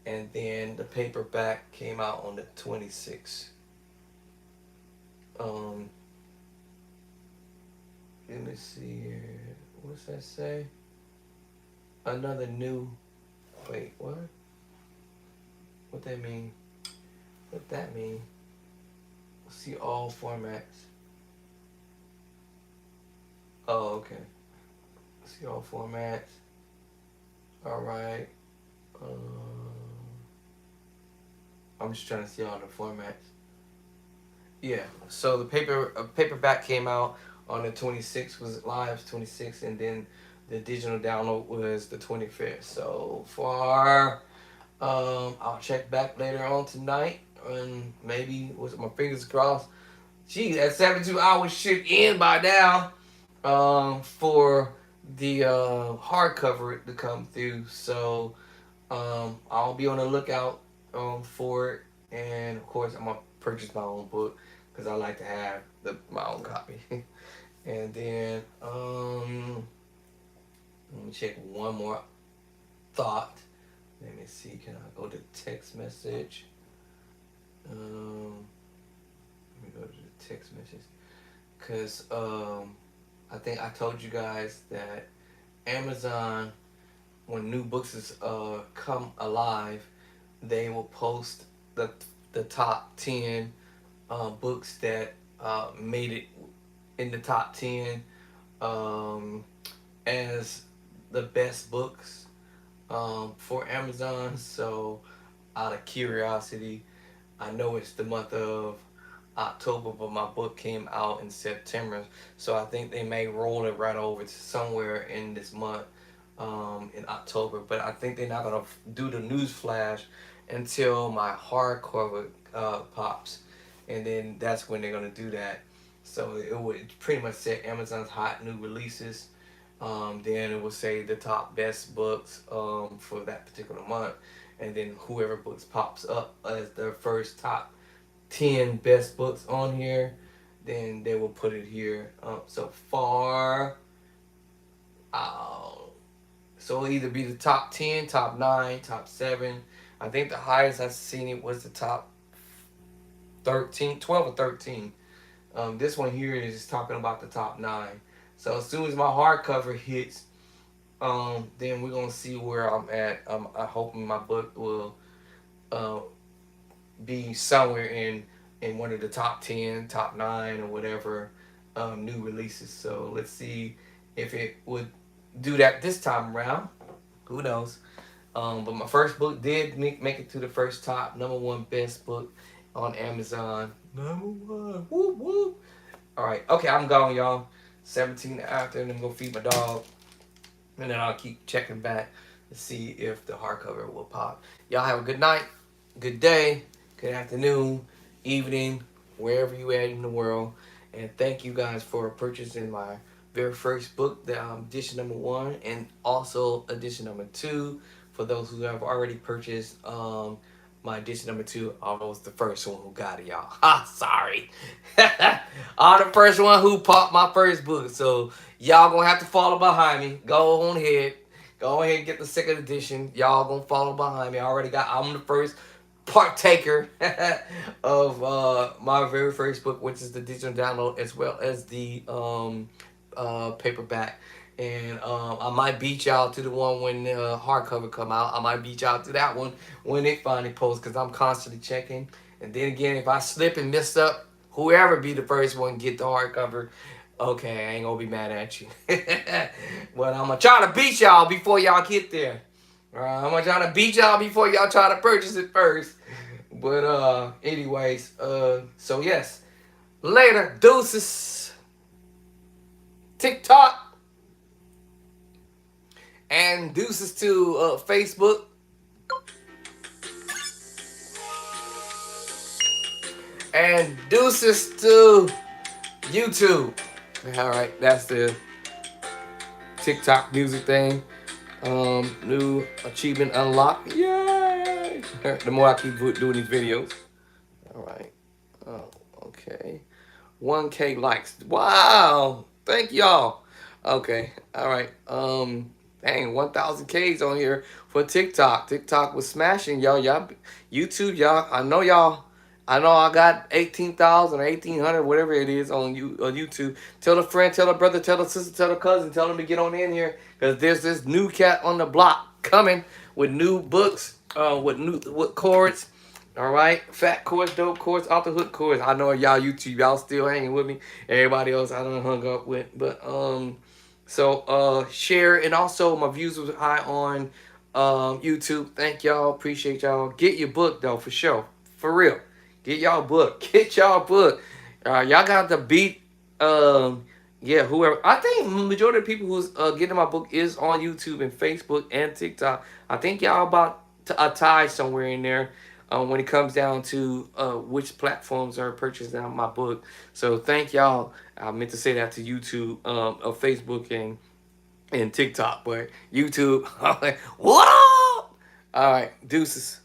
and then the paperback came out on the 26th. Let me see here. What's that say? Another new. Wait, what? What that mean? What that mean? See all formats. Oh, okay. See all formats. All right. I'm just trying to see all the formats. Yeah. So the paperback came out on the 26th. Was live 26th, and then the digital download was the 25th. So far, I'll check back later on tonight, and maybe with my fingers crossed. Gee, that 72 hours should end by now. For the hardcover to come through. So I'll be on the lookout for it, and of course I'm gonna purchase my own book because I like to have my own copy. And then let me check one more thought. Let me see. Can I go to text message? Let me go to the text message because I think I told you guys that Amazon, when new books is come alive, they will post the top 10 books that made it in the top 10 as the best books for Amazon. So out of curiosity, I know it's the month of October, but my book came out in September, so I think they may roll it right over to somewhere in this month, in October. But I think they're not gonna do the news flash until my hardcover pops, and then that's when they're gonna do that. So it would pretty much say Amazon's hot new releases. Then it will say the top best books for that particular month, and then whoever books pops up as their first top 10 best books on here, then they will put it here. So far, so it'll either be the top 10, top 9, top 7. I think the highest I've seen it was the top 13, 12 or 13. This one here is just talking about the top 9. So as soon as my hardcover hits, then we're gonna see where I'm at. I hope my book will uh, be somewhere in one of the top 10, top 9, or whatever new releases. So let's see if it would do that this time around. Who knows? But my first book did make it to the first top #1 best book on Amazon. #1. Whoop whoop. All right. Okay, I'm gone, y'all. 17 after, and I'm gonna feed my dog, and then I'll keep checking back to see if the hardcover will pop. Y'all have a good night, good day, good afternoon, evening, wherever you at in the world. And thank you guys for purchasing my very first book, the edition #1, and also edition #2. For those who have already purchased my edition #2, I was the first one who got it, y'all. Sorry. I'm the first one who popped my first book. So y'all gonna have to follow behind me. Go on ahead. Go ahead and get the second edition. Y'all gonna follow behind me. I'm the first partaker of my very first book, which is the digital download, as well as the paperback. And I might beat y'all to the one when the hardcover come out. I might beat y'all to that one when it finally posts, because I'm constantly checking. And then again, if I slip and mess up, whoever be the first one get the hardcover, okay, I ain't gonna be mad at you. But I'm gonna try to beat y'all before y'all get there. I'm gonna try to beat y'all before y'all try to purchase it first. But anyways, so yes. Later, deuces. TikTok. And deuces to Facebook. And deuces to YouTube. Alright, that's the TikTok music thing. New achievement unlocked. Yay! The more I keep doing these videos. Alright. Oh, okay. 1K likes. Wow! Thank y'all. Okay. Alright. Dang, 1,000 Ks on here for TikTok. TikTok was smashing, y'all. YouTube, y'all. I know I got 18,000 or 1,800, whatever it is on YouTube. Tell a friend, tell a brother, tell a sister, tell a cousin, tell them to get on in here, because there's this new cat on the block coming with new books, with chords. All right, fat chords, dope chords, off the hook chords. I know y'all YouTube, y'all still hanging with me. Everybody else I done hung up with, but so share, and also my views was high on YouTube. Thank y'all, appreciate y'all. Get your book though, for sure, for real. Get y'all book. Get y'all book. Y'all got to beat. Yeah, whoever. I think majority of the people who's getting my book is on YouTube and Facebook and TikTok. I think y'all about a tie somewhere in there when it comes down to which platforms are purchasing my book. So thank y'all. I meant to say that to YouTube, Facebook, and TikTok, but YouTube. I'm like, what up? All right, deuces.